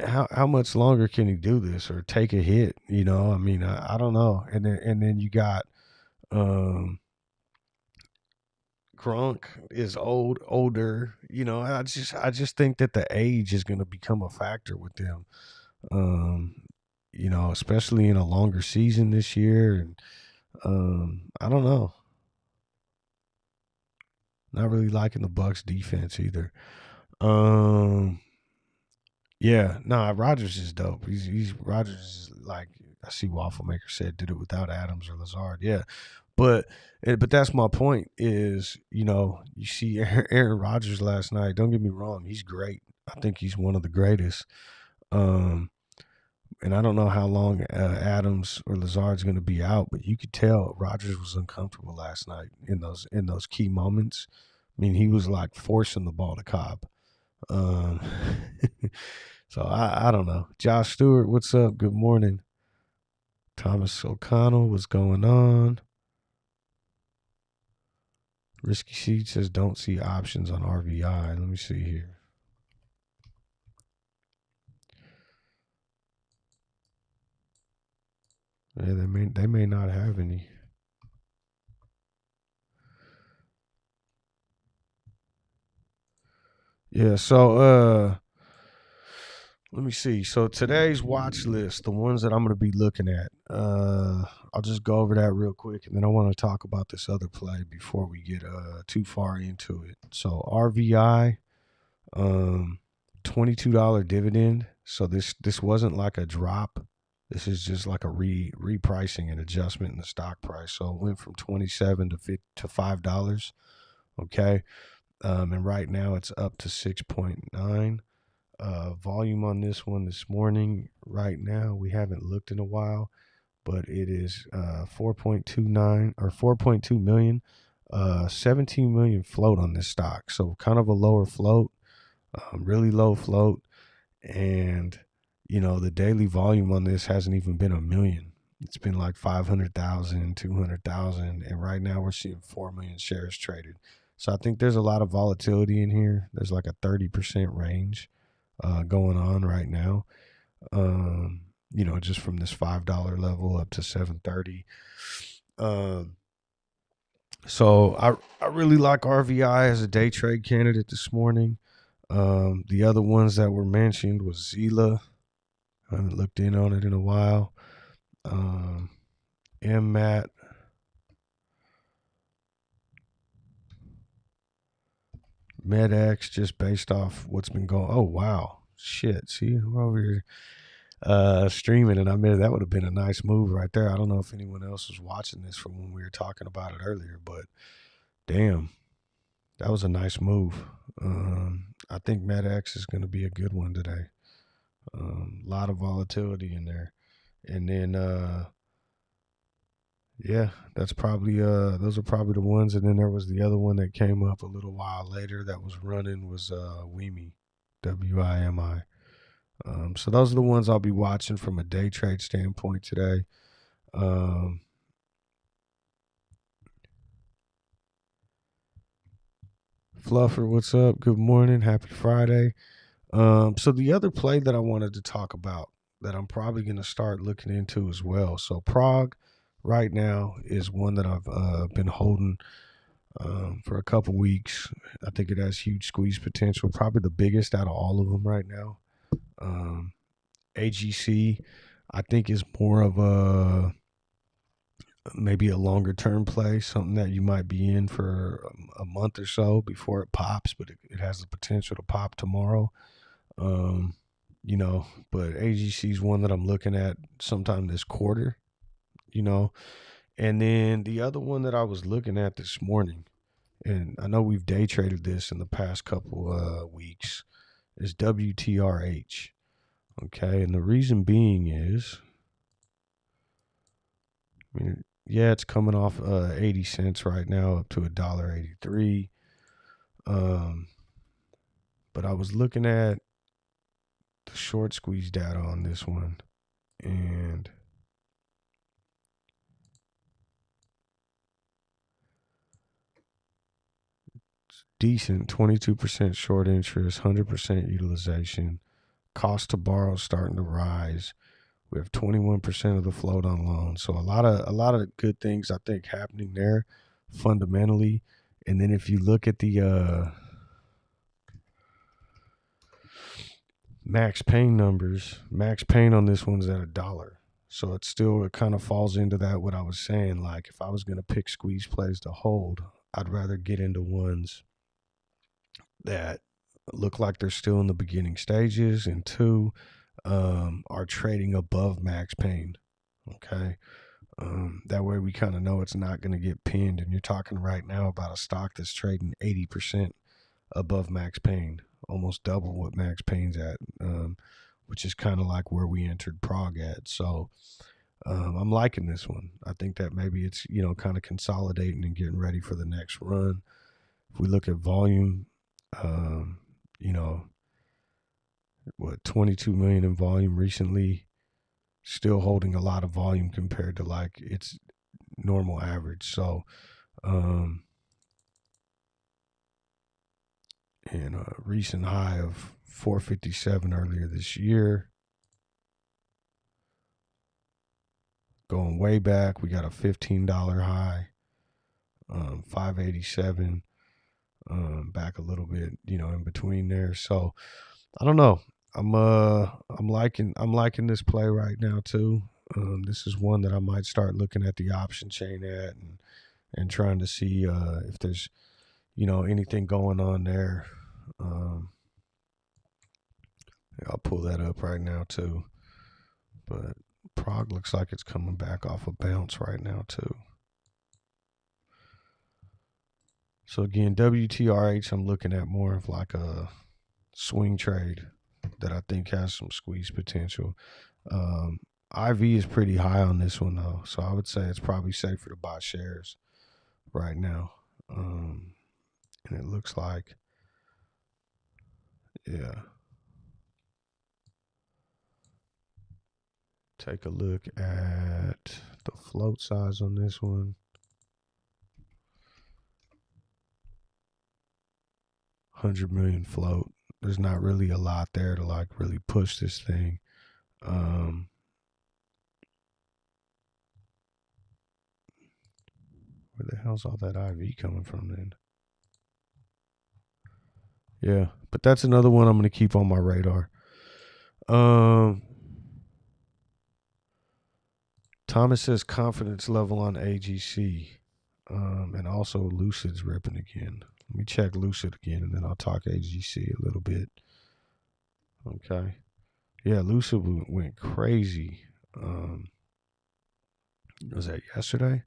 how much longer can he do this or take a hit? I mean, I don't know. And then you got um Gronk is older. I just think that the age is going to become a factor with them. Um, especially in a longer season this year, and I don't know. Not really liking the Bucks defense either. Um, yeah, nah, Rodgers is dope. He's Rodgers is like I see Waffle Maker said did it without Adams or Lazard. Yeah, but that's my point is, you see Aaron Rodgers last night. Don't get me wrong, he's great. I think he's one of the greatest. Um, and I don't know how long Adams or Lazard's going to be out, but you could tell Rodgers was uncomfortable last night in those key moments. I mean, he was like forcing the ball to Cobb. Um, so I don't know. Josh Stewart, what's up? Good morning. Thomas O'Connell, what's going on? Risky Seed says don't see options on RVI. Let me see here. Yeah, they may not have any. Yeah, so Let me see. So today's watch list, the ones that I'm going to be looking at, I'll just go over that real quick, and then I want to talk about this other play before we get too far into it. So RVI, um, $22 dividend. So this wasn't like a drop. This is just like a repricing and adjustment in the stock price. So it went from 27 to $5. Okay, and right now it's up to 6.9. Volume on this one this morning, right now, we haven't looked in a while, but it is 4.29 or 4.2 million, 17 million float on this stock. So kind of a lower float, really low float. And, the daily volume on this hasn't even been a million. It's been like 500,000, 200,000. And right now we're seeing 4 million shares traded. So I think there's a lot of volatility in here. There's like a 30% range going on right now. Just from this $5 level up to 730. So I really like RVI as a day trade candidate this morning. The other ones that were mentioned was Zila. I haven't looked in on it in a while. MMAT. MedX, just based off what's been going. Oh wow, shit! See, we're over here streaming, and I mean that would have been a nice move right there. I don't know if anyone else was watching this from when we were talking about it earlier, but damn, that was a nice move. I think MedX is going to be a good one today. A lot of volatility in there, and then yeah, that's probably those are probably the ones. And then there was the other one that came up a little while later that was running was WIMI, WIMI. So those are the ones I'll be watching from a day trade standpoint today. Fluffer, what's up? Good morning. Happy Friday. So the other play that I wanted to talk about that I'm probably going to start looking into as well. So PROG right now is one that I've been holding for a couple weeks. I think it has huge squeeze potential, probably the biggest out of all of them right now. AGC, I think, is more of maybe a longer term play, something that you might be in for a month or so before it pops, but it has the potential to pop tomorrow. But AGC is one that I'm looking at sometime this quarter, and then the other one that I was looking at this morning, and I know we've day traded this in the past couple weeks, is WTRH. Okay, and the reason being is, yeah, it's coming off 80 cents right now up to $1.83. But I was looking at the short squeeze data on this one, and it's decent, 22% short interest, 100% utilization. Cost to borrow starting to rise. We have 21% of the float on loans. So a lot of good things I think happening there fundamentally. And then if you look at the max pain numbers, max pain on this one's at $1. So it kind of falls into that what I was saying. Like if I was going to pick squeeze plays to hold, I'd rather get into ones that look like they're still in the beginning stages, and two, are trading above max pain. Okay. That way we kind of know it's not going to get pinned. And you're talking right now about a stock that's trading 80% above max pain, almost double what max pain's at, which is kind of like where we entered PROG at. So I'm liking this one. I think that maybe it's, kind of consolidating and getting ready for the next run. If we look at volume, 22 million in volume recently, still holding a lot of volume compared to like its normal average. So, and a recent high of 457 earlier this year. Going way back, we got a $15 high, 587, back a little bit, in between there. So I don't know. I'm liking this play right now too. This is one that I might start looking at the option chain at and trying to see if there's anything going on there. Um, I'll pull that up right now too. But PROG looks like it's coming back off a bounce right now too. So again, WTRH, I'm looking at more of like a swing trade that I think has some squeeze potential. IV is pretty high on this one though, so I would say it's probably safer to buy shares right now. And it looks like, yeah. Take a look at the float size on this one. 100 million float. There's not really a lot there to like really push this thing. Where the hell's all that IV coming from then? Yeah, but that's another one I'm going to keep on my radar. Thomas says confidence level on AGC. And also Lucid's ripping again. Let me check Lucid again, and then I'll talk AGC a little bit. Okay. Yeah, Lucid went crazy. Was that yesterday?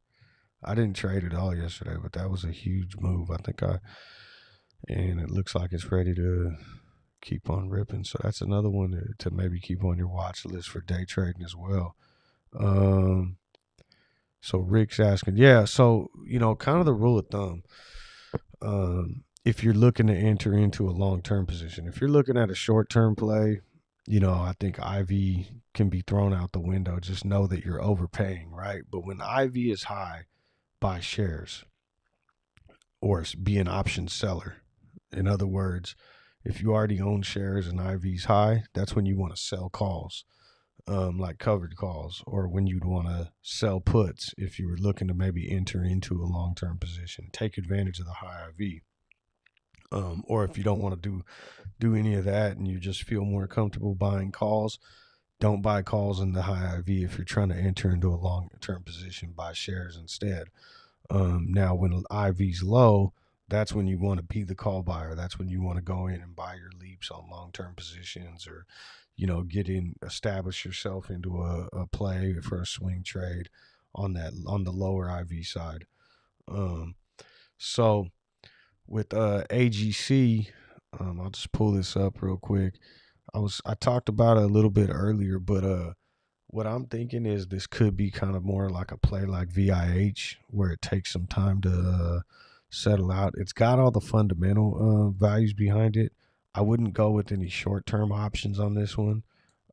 I didn't trade at all yesterday, but that was a huge move. And it looks like it's ready to keep on ripping. So that's another one to maybe keep on your watch list for day trading as well. So Rick's asking, yeah. So kind of the rule of thumb. If you're looking to enter into a long-term position, if you're looking at a short-term play, I think IV can be thrown out the window. Just know that you're overpaying, right? But when IV is high, buy shares or be an option seller. In other words, if you already own shares and IV's high, that's when you want to sell calls, like covered calls, or when you'd want to sell puts if you were looking to maybe enter into a long-term position, take advantage of the high IV. Or if you don't want to do any of that and you just feel more comfortable buying calls, don't buy calls in the high IV. If you're trying to enter into a long-term position, buy shares instead. Now, when IV's low, that's when you want to be the call buyer. That's when you want to go in and buy your leaps on long-term positions, or establish yourself into a play for a swing trade on the lower IV side. So with AGC, I'll just pull this up real quick. I talked about it a little bit earlier, but what I'm thinking is this could be kind of more like a play like VIH, where it takes some time to settle out. It's got all the fundamental values behind it. I wouldn't go with any short-term options on this one.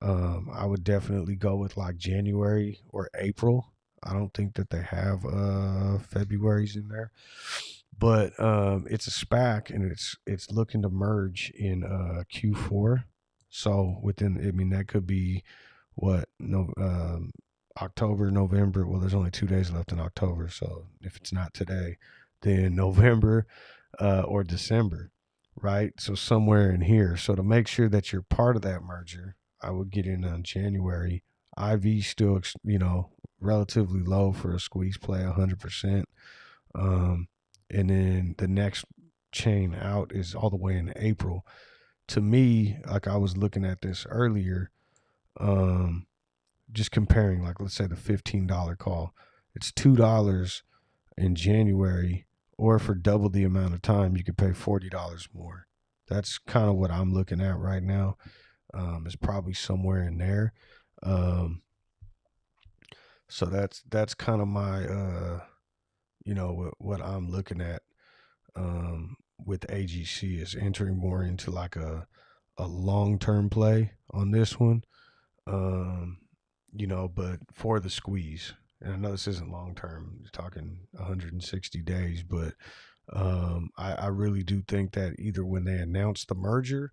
I would definitely go with like January or April. I don't think that they have February's in there, but it's a SPAC and it's looking to merge in Q4. So that could be what October, November. Well, there's only 2 days left in October, so if it's not today, then November or December, right? So somewhere in here. So to make sure that you're part of that merger, I would get in on January. IV still, relatively low for a squeeze play, 100%. And then the next chain out is all the way in April. To me, like I was looking at this earlier, just comparing, like let's say the $15 call, it's $2 in January, or for double the amount of time, you could pay $40 more. That's kind of what I'm looking at right now. It's probably somewhere in there. So that's kind of my what I'm looking at with AGC is entering more into like a long-term play on this one. But for the squeeze. And I know this isn't long term, you're talking 160 days, but I really do think that either when they announce the merger,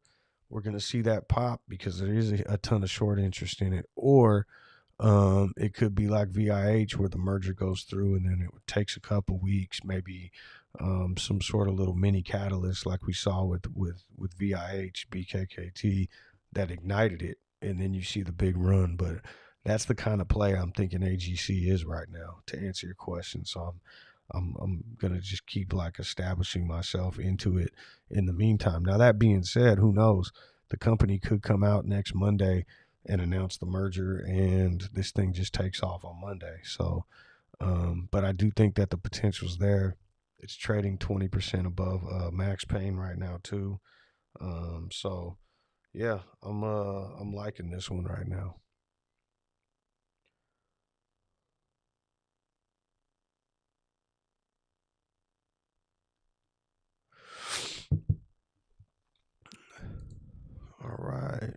we're going to see that pop because there is a ton of short interest in it, or it could be like VIH where the merger goes through and then it takes a couple weeks, maybe some sort of little mini catalyst like we saw with VIH, BKKT, that ignited it, and then you see the big run. But that's the kind of play I'm thinking AGC is right now. To answer your question, so I'm gonna just keep like establishing myself into it in the meantime. Now that being said, who knows? The company could come out next Monday and announce the merger, and this thing just takes off on Monday. So, but I do think that the potential's there. It's trading 20% above Max Payne right now too. So yeah, I'm liking this one right now. All right.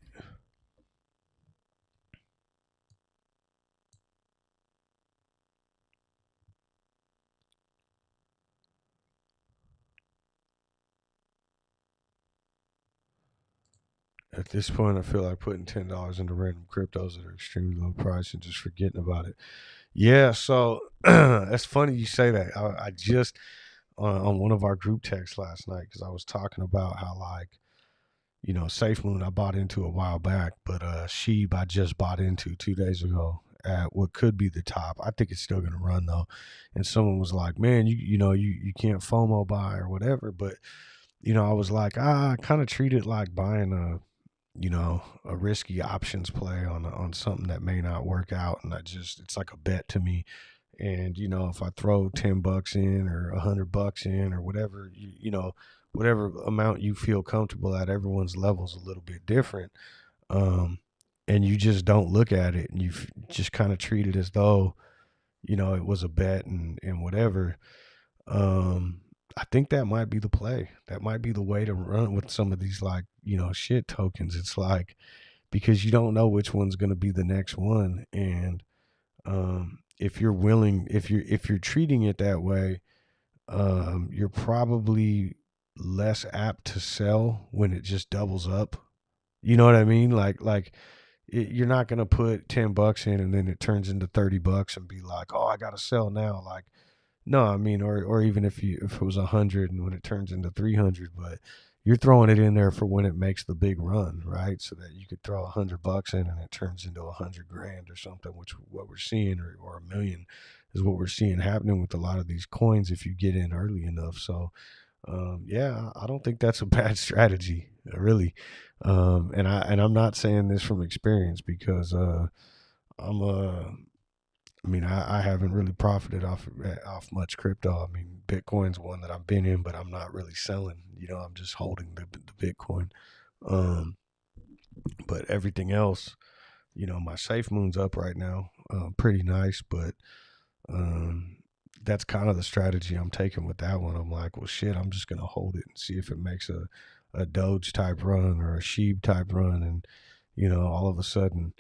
At this point, I feel like putting $10 into random cryptos that are extremely low price and just forgetting about it. Yeah, so that's funny you say that. I just on one of our group texts last night because I was talking about how like Safe Moon I bought into a while back, but Sheeb I just bought into 2 days ago at what could be the top. I think it's still gonna run though. And someone was like, "Man, you can't FOMO buy or whatever," but I was like, I kind of treat it like buying a risky options play on something that may not work out, and it's like a bet to me. And if I throw $10 in or $100 in or whatever, whatever amount you feel comfortable at, everyone's level's a little bit different. Um, and you just don't look at it, and just kind of treat it as though it was a bet and whatever. I think that might be the play. That might be the way to run with some of these like shit tokens. It's like because you don't know which one's going to be the next one, and if you're willing, if you're treating it that way, you're probably less apt to sell when it just doubles up. You know what I mean? You're not gonna put $10 in and then it turns into $30 and be like, oh, I gotta sell now. Like, no, I mean, or even if it was 100 and when it turns into 300, but you're throwing it in there for when it makes the big run, right? So that you could throw $100 in and it turns into 100 grand or something, which what we're seeing, or a million, is what we're seeing happening with a lot of these coins if you get in early enough. So yeah, I don't think that's a bad strategy, really. I'm not saying this from experience because I'm I mean, I haven't really profited off much crypto. I mean, Bitcoin's one that I've been in, but I'm not really selling. I'm just holding the Bitcoin. Um, but everything else, my Safe Moon's up right now, pretty nice. But um, that's kind of the strategy I'm taking with that one. I'm like, well, shit, I'm just gonna hold it and see if it makes a Doge type run or a Sheeb type run, and all of a sudden,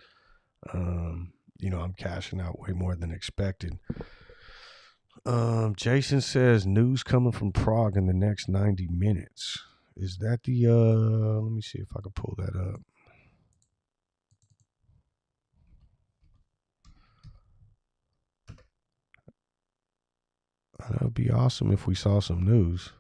I'm cashing out way more than expected. Jason says news coming from Prague in the next 90 minutes. Is that the let me see if I can pull that up. That would be awesome if we saw some news.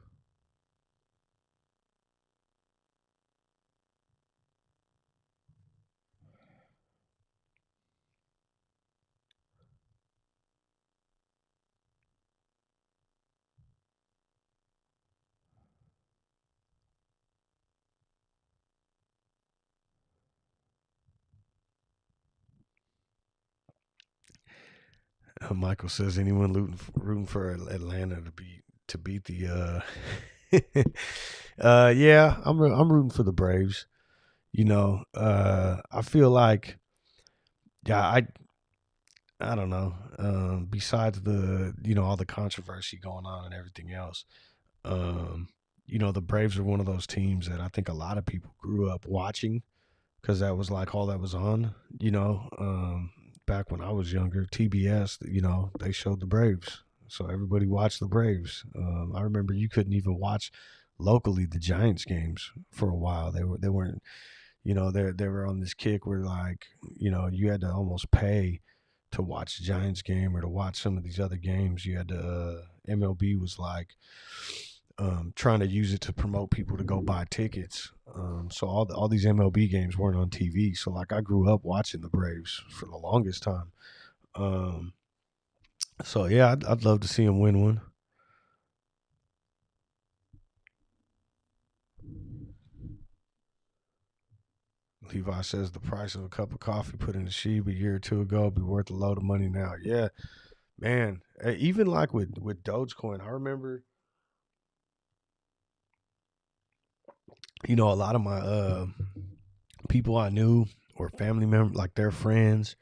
Michael says anyone rooting for Atlanta to beat the yeah, I'm rooting for the Braves. I feel like yeah, I don't know. Besides the all the controversy going on and everything else, um, the Braves are one of those teams that I think a lot of people grew up watching because that was like all that was on. Back when I was younger, TBS, they showed the Braves, so everybody watched the Braves. I remember you couldn't even watch locally the Giants games for a while. They weren't, they were on this kick where like, you had to almost pay to watch the Giants game or to watch some of these other games. You had to MLB was like trying to use it to promote people to go buy tickets. So all these MLB games weren't on TV. So like I grew up watching the Braves for the longest time. Um, so yeah, I'd love to see him win one. Levi says the price of a cup of coffee put in the Sheeb a year or two ago would be worth a load of money now. Yeah, man. Even like with Dogecoin, I remember, a lot of my people I knew or family members, like their friends,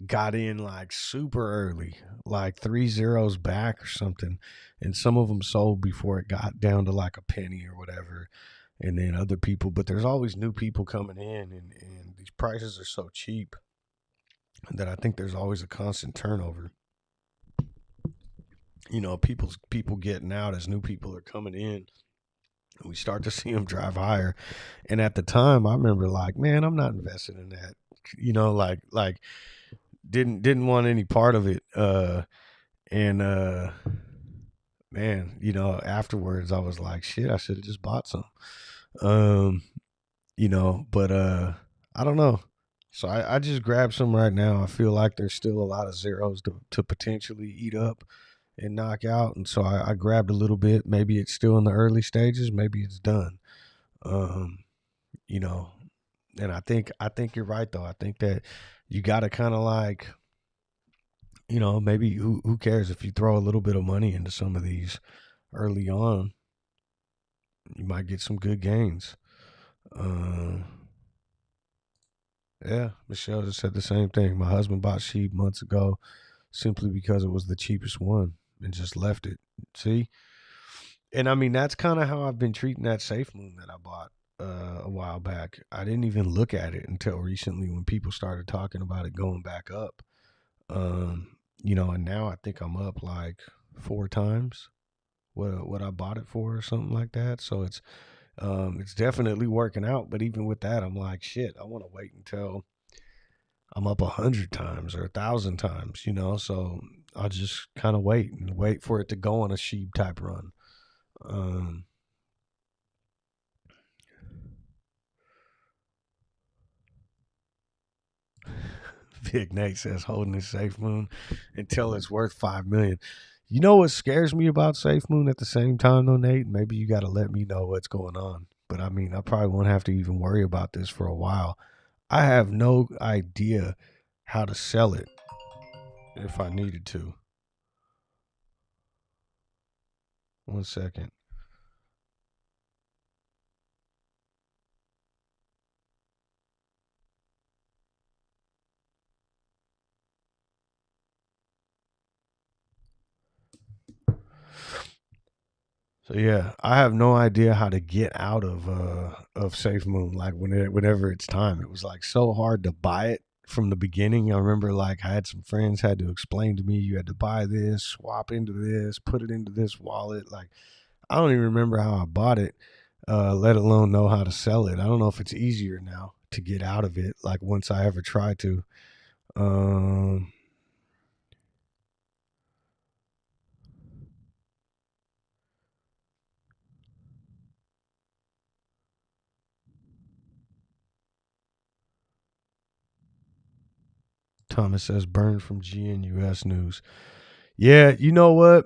got in like super early, like 3 zeros back or something, and some of them sold before it got down to like a penny or whatever. And then other people, but there's always new people coming in, and these prices are so cheap that I think there's always a constant turnover. People getting out as new people are coming in. We start to see them drive higher, and at the time, I remember like, man, I'm not invested in that. Like didn't want any part of it. And man, afterwards, I was like, shit, I should have just bought some. Um, but I don't know. So I just grabbed some right now. I feel like there's still a lot of zeros to potentially eat up and knock out. And so I grabbed a little bit. Maybe it's still in the early stages. Maybe it's done. Um, you know, and I think you're right though. I think that you got to kind of like, maybe who cares if you throw a little bit of money into some of these early on, you might get some good gains. Uh, yeah, Michelle just said the same thing. My husband bought sheep months ago simply because it was the cheapest one and just left it. See? And I mean, that's kind of how I've been treating that Safe Moon that I bought a while back. I didn't even look at it until recently when people started talking about it going back up. And now I think I'm up like 4 times what I bought it for or something like that. So it's definitely working out. But even with that, I'm like, shit, I want to wait until I'm up 100 times or 1,000 times, So I'll just kind of wait for it to go on a sheep type run. Um, Big Nate says holding his Safe Moon until it's worth 5 million. You know what scares me about Safe Moon at the same time though, Nate? Maybe you got to let me know what's going on. But I mean, I probably won't have to even worry about this for a while. I have no idea how to sell it if I needed to. 1 second. So yeah, I have no idea how to get out of Safe Moon. Like whenever it's time, it was like so hard to buy it from the beginning. I remember like I had some friends had to explain to me you had to buy this, swap into this, put it into this wallet. Like I don't even remember how I bought it, let alone know how to sell it. I don't know if it's easier now to get out of it. Like once I ever try to. Um, Thomas says burned from GNUS News. Yeah, you know what?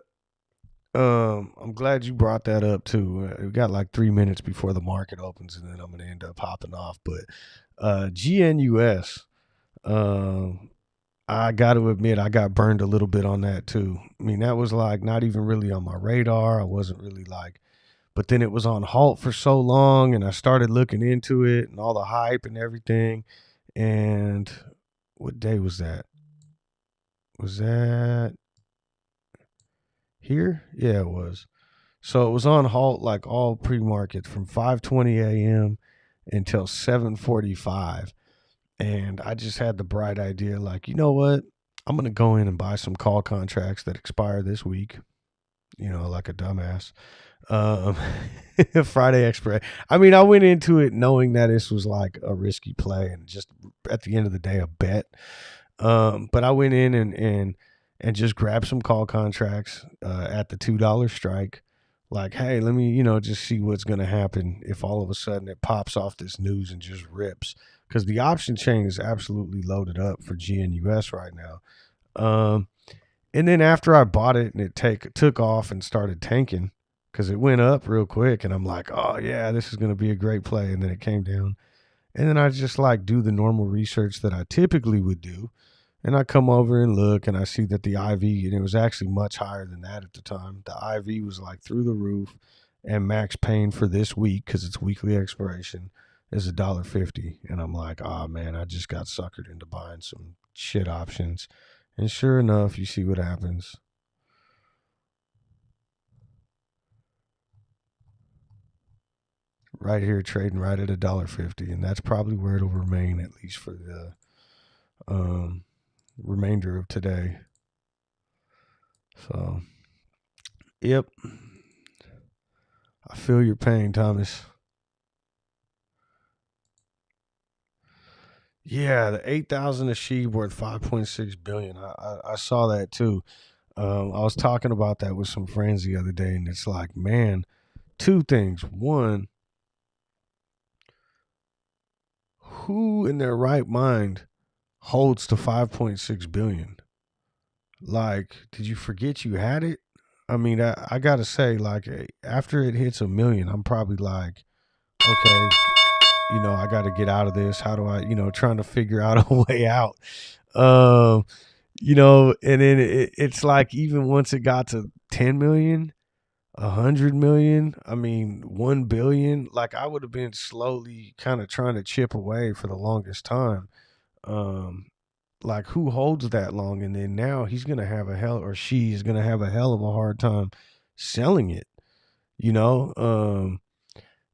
I'm glad you brought that up too. We got like 3 minutes before the market opens, and then I'm gonna end up hopping off. But GNUS, I got to admit, I got burned a little bit on that too. I mean, that was like not even really on my radar. I wasn't really like, but then it was on halt for so long, and I started looking into it and all the hype and everything. And what day was that? Was that here? Yeah, it was. So it was on halt like all pre-market from 5:20 a.m. until 7:45, and I just had the bright idea like, you know what? I'm going to go in and buy some call contracts that expire this week, like a dumbass. Um Friday expiration. I mean, I went into it knowing that this was like a risky play and just at the end of the day a bet. But I went in and just grabbed some call contracts at the $2 strike, like, hey, let me, just see what's going to happen if all of a sudden it pops off this news and just rips. Because the option chain is absolutely loaded up for GNUS right now. And then after I bought it and it took off and started tanking, because it went up real quick, and I'm like, oh yeah, this is going to be a great play. And then it came down. And then I just like do the normal research that I typically would do. And I come over and look, and I see that the IV, and it was actually much higher than that at the time. The IV was like through the roof, and max pain for this week, because it's weekly expiration, is $1.50. And I'm like, oh man, I just got suckered into buying some shit options. And sure enough, you see what happens. Right here, trading right at $1.50, and that's probably where it'll remain, at least for the remainder of today. So, yep, I feel your pain, Thomas. Yeah, the 8,000 a sheet worth 5.6 billion. I saw that too. I was talking about that with some friends the other day, and it's like, man, two things. One, who in their right mind holds to 5.6 billion? Like, did you forget you had it? I mean, I gotta say, like, after it hits 1 million, I'm probably like, okay, I got to get out of this. How do I, trying to figure out a way out. Um, and then it's like, even once it got to 10 million, 100 million, I mean, 1 billion, like, I would have been slowly kind of trying to chip away for the longest time. Um, like, who holds that long? And then now he's going to have a hell, or she is going to have a hell of a hard time selling it, you know?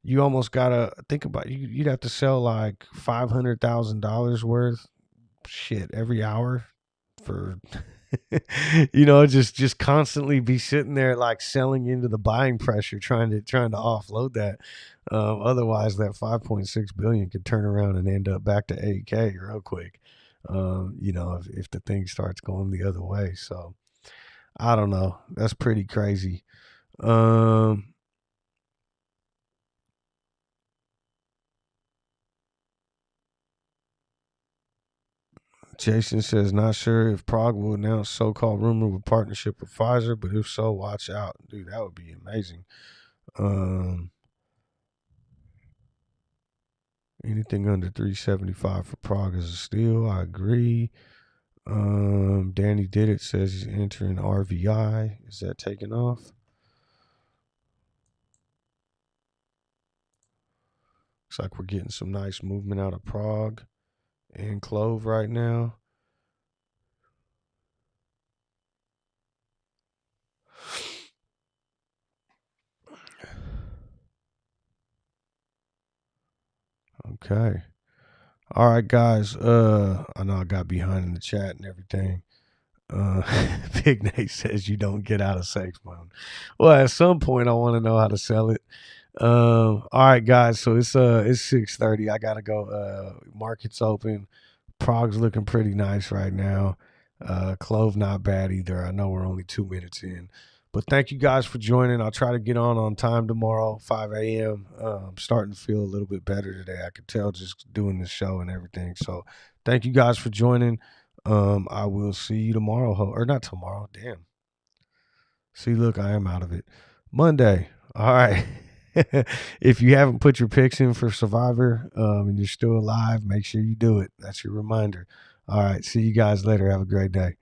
You almost gotta think about you'd have to sell like $500,000 worth shit every hour for just constantly be sitting there like selling into the buying pressure, trying to offload that. Otherwise, that 5.6 billion could turn around and end up back to 8K real quick. If the thing starts going the other way. So I don't know. That's pretty crazy. Jason says, not sure if PROG will announce so-called rumor with partnership with Pfizer, but if so, watch out. Dude, that would be amazing. Anything under 375 for PROG is a steal. I agree. Danny Did It says he's entering RVI. Is that taking off? Looks like we're getting some nice movement out of PROG and CLOV right now. Okay. All right, guys. I know I got behind in the chat and everything. Big Nate says you don't get out of safe mode. Well, at some point I want to know how to sell it. All right, guys. So it's 6:30. I gotta go. Market's open. Prog's looking pretty nice right now. CLOV not bad either. I know we're only 2 minutes in. But thank you guys for joining. I'll try to get on time tomorrow, 5 a.m. I'm starting to feel a little bit better today. I could tell just doing the show and everything. So thank you guys for joining. I will see you tomorrow. Or not tomorrow. Damn. See, look, I am out of it. Monday. All right. If you haven't put your picks in for Survivor and you're still alive, make sure you do it. That's your reminder. All right. See you guys later. Have a great day.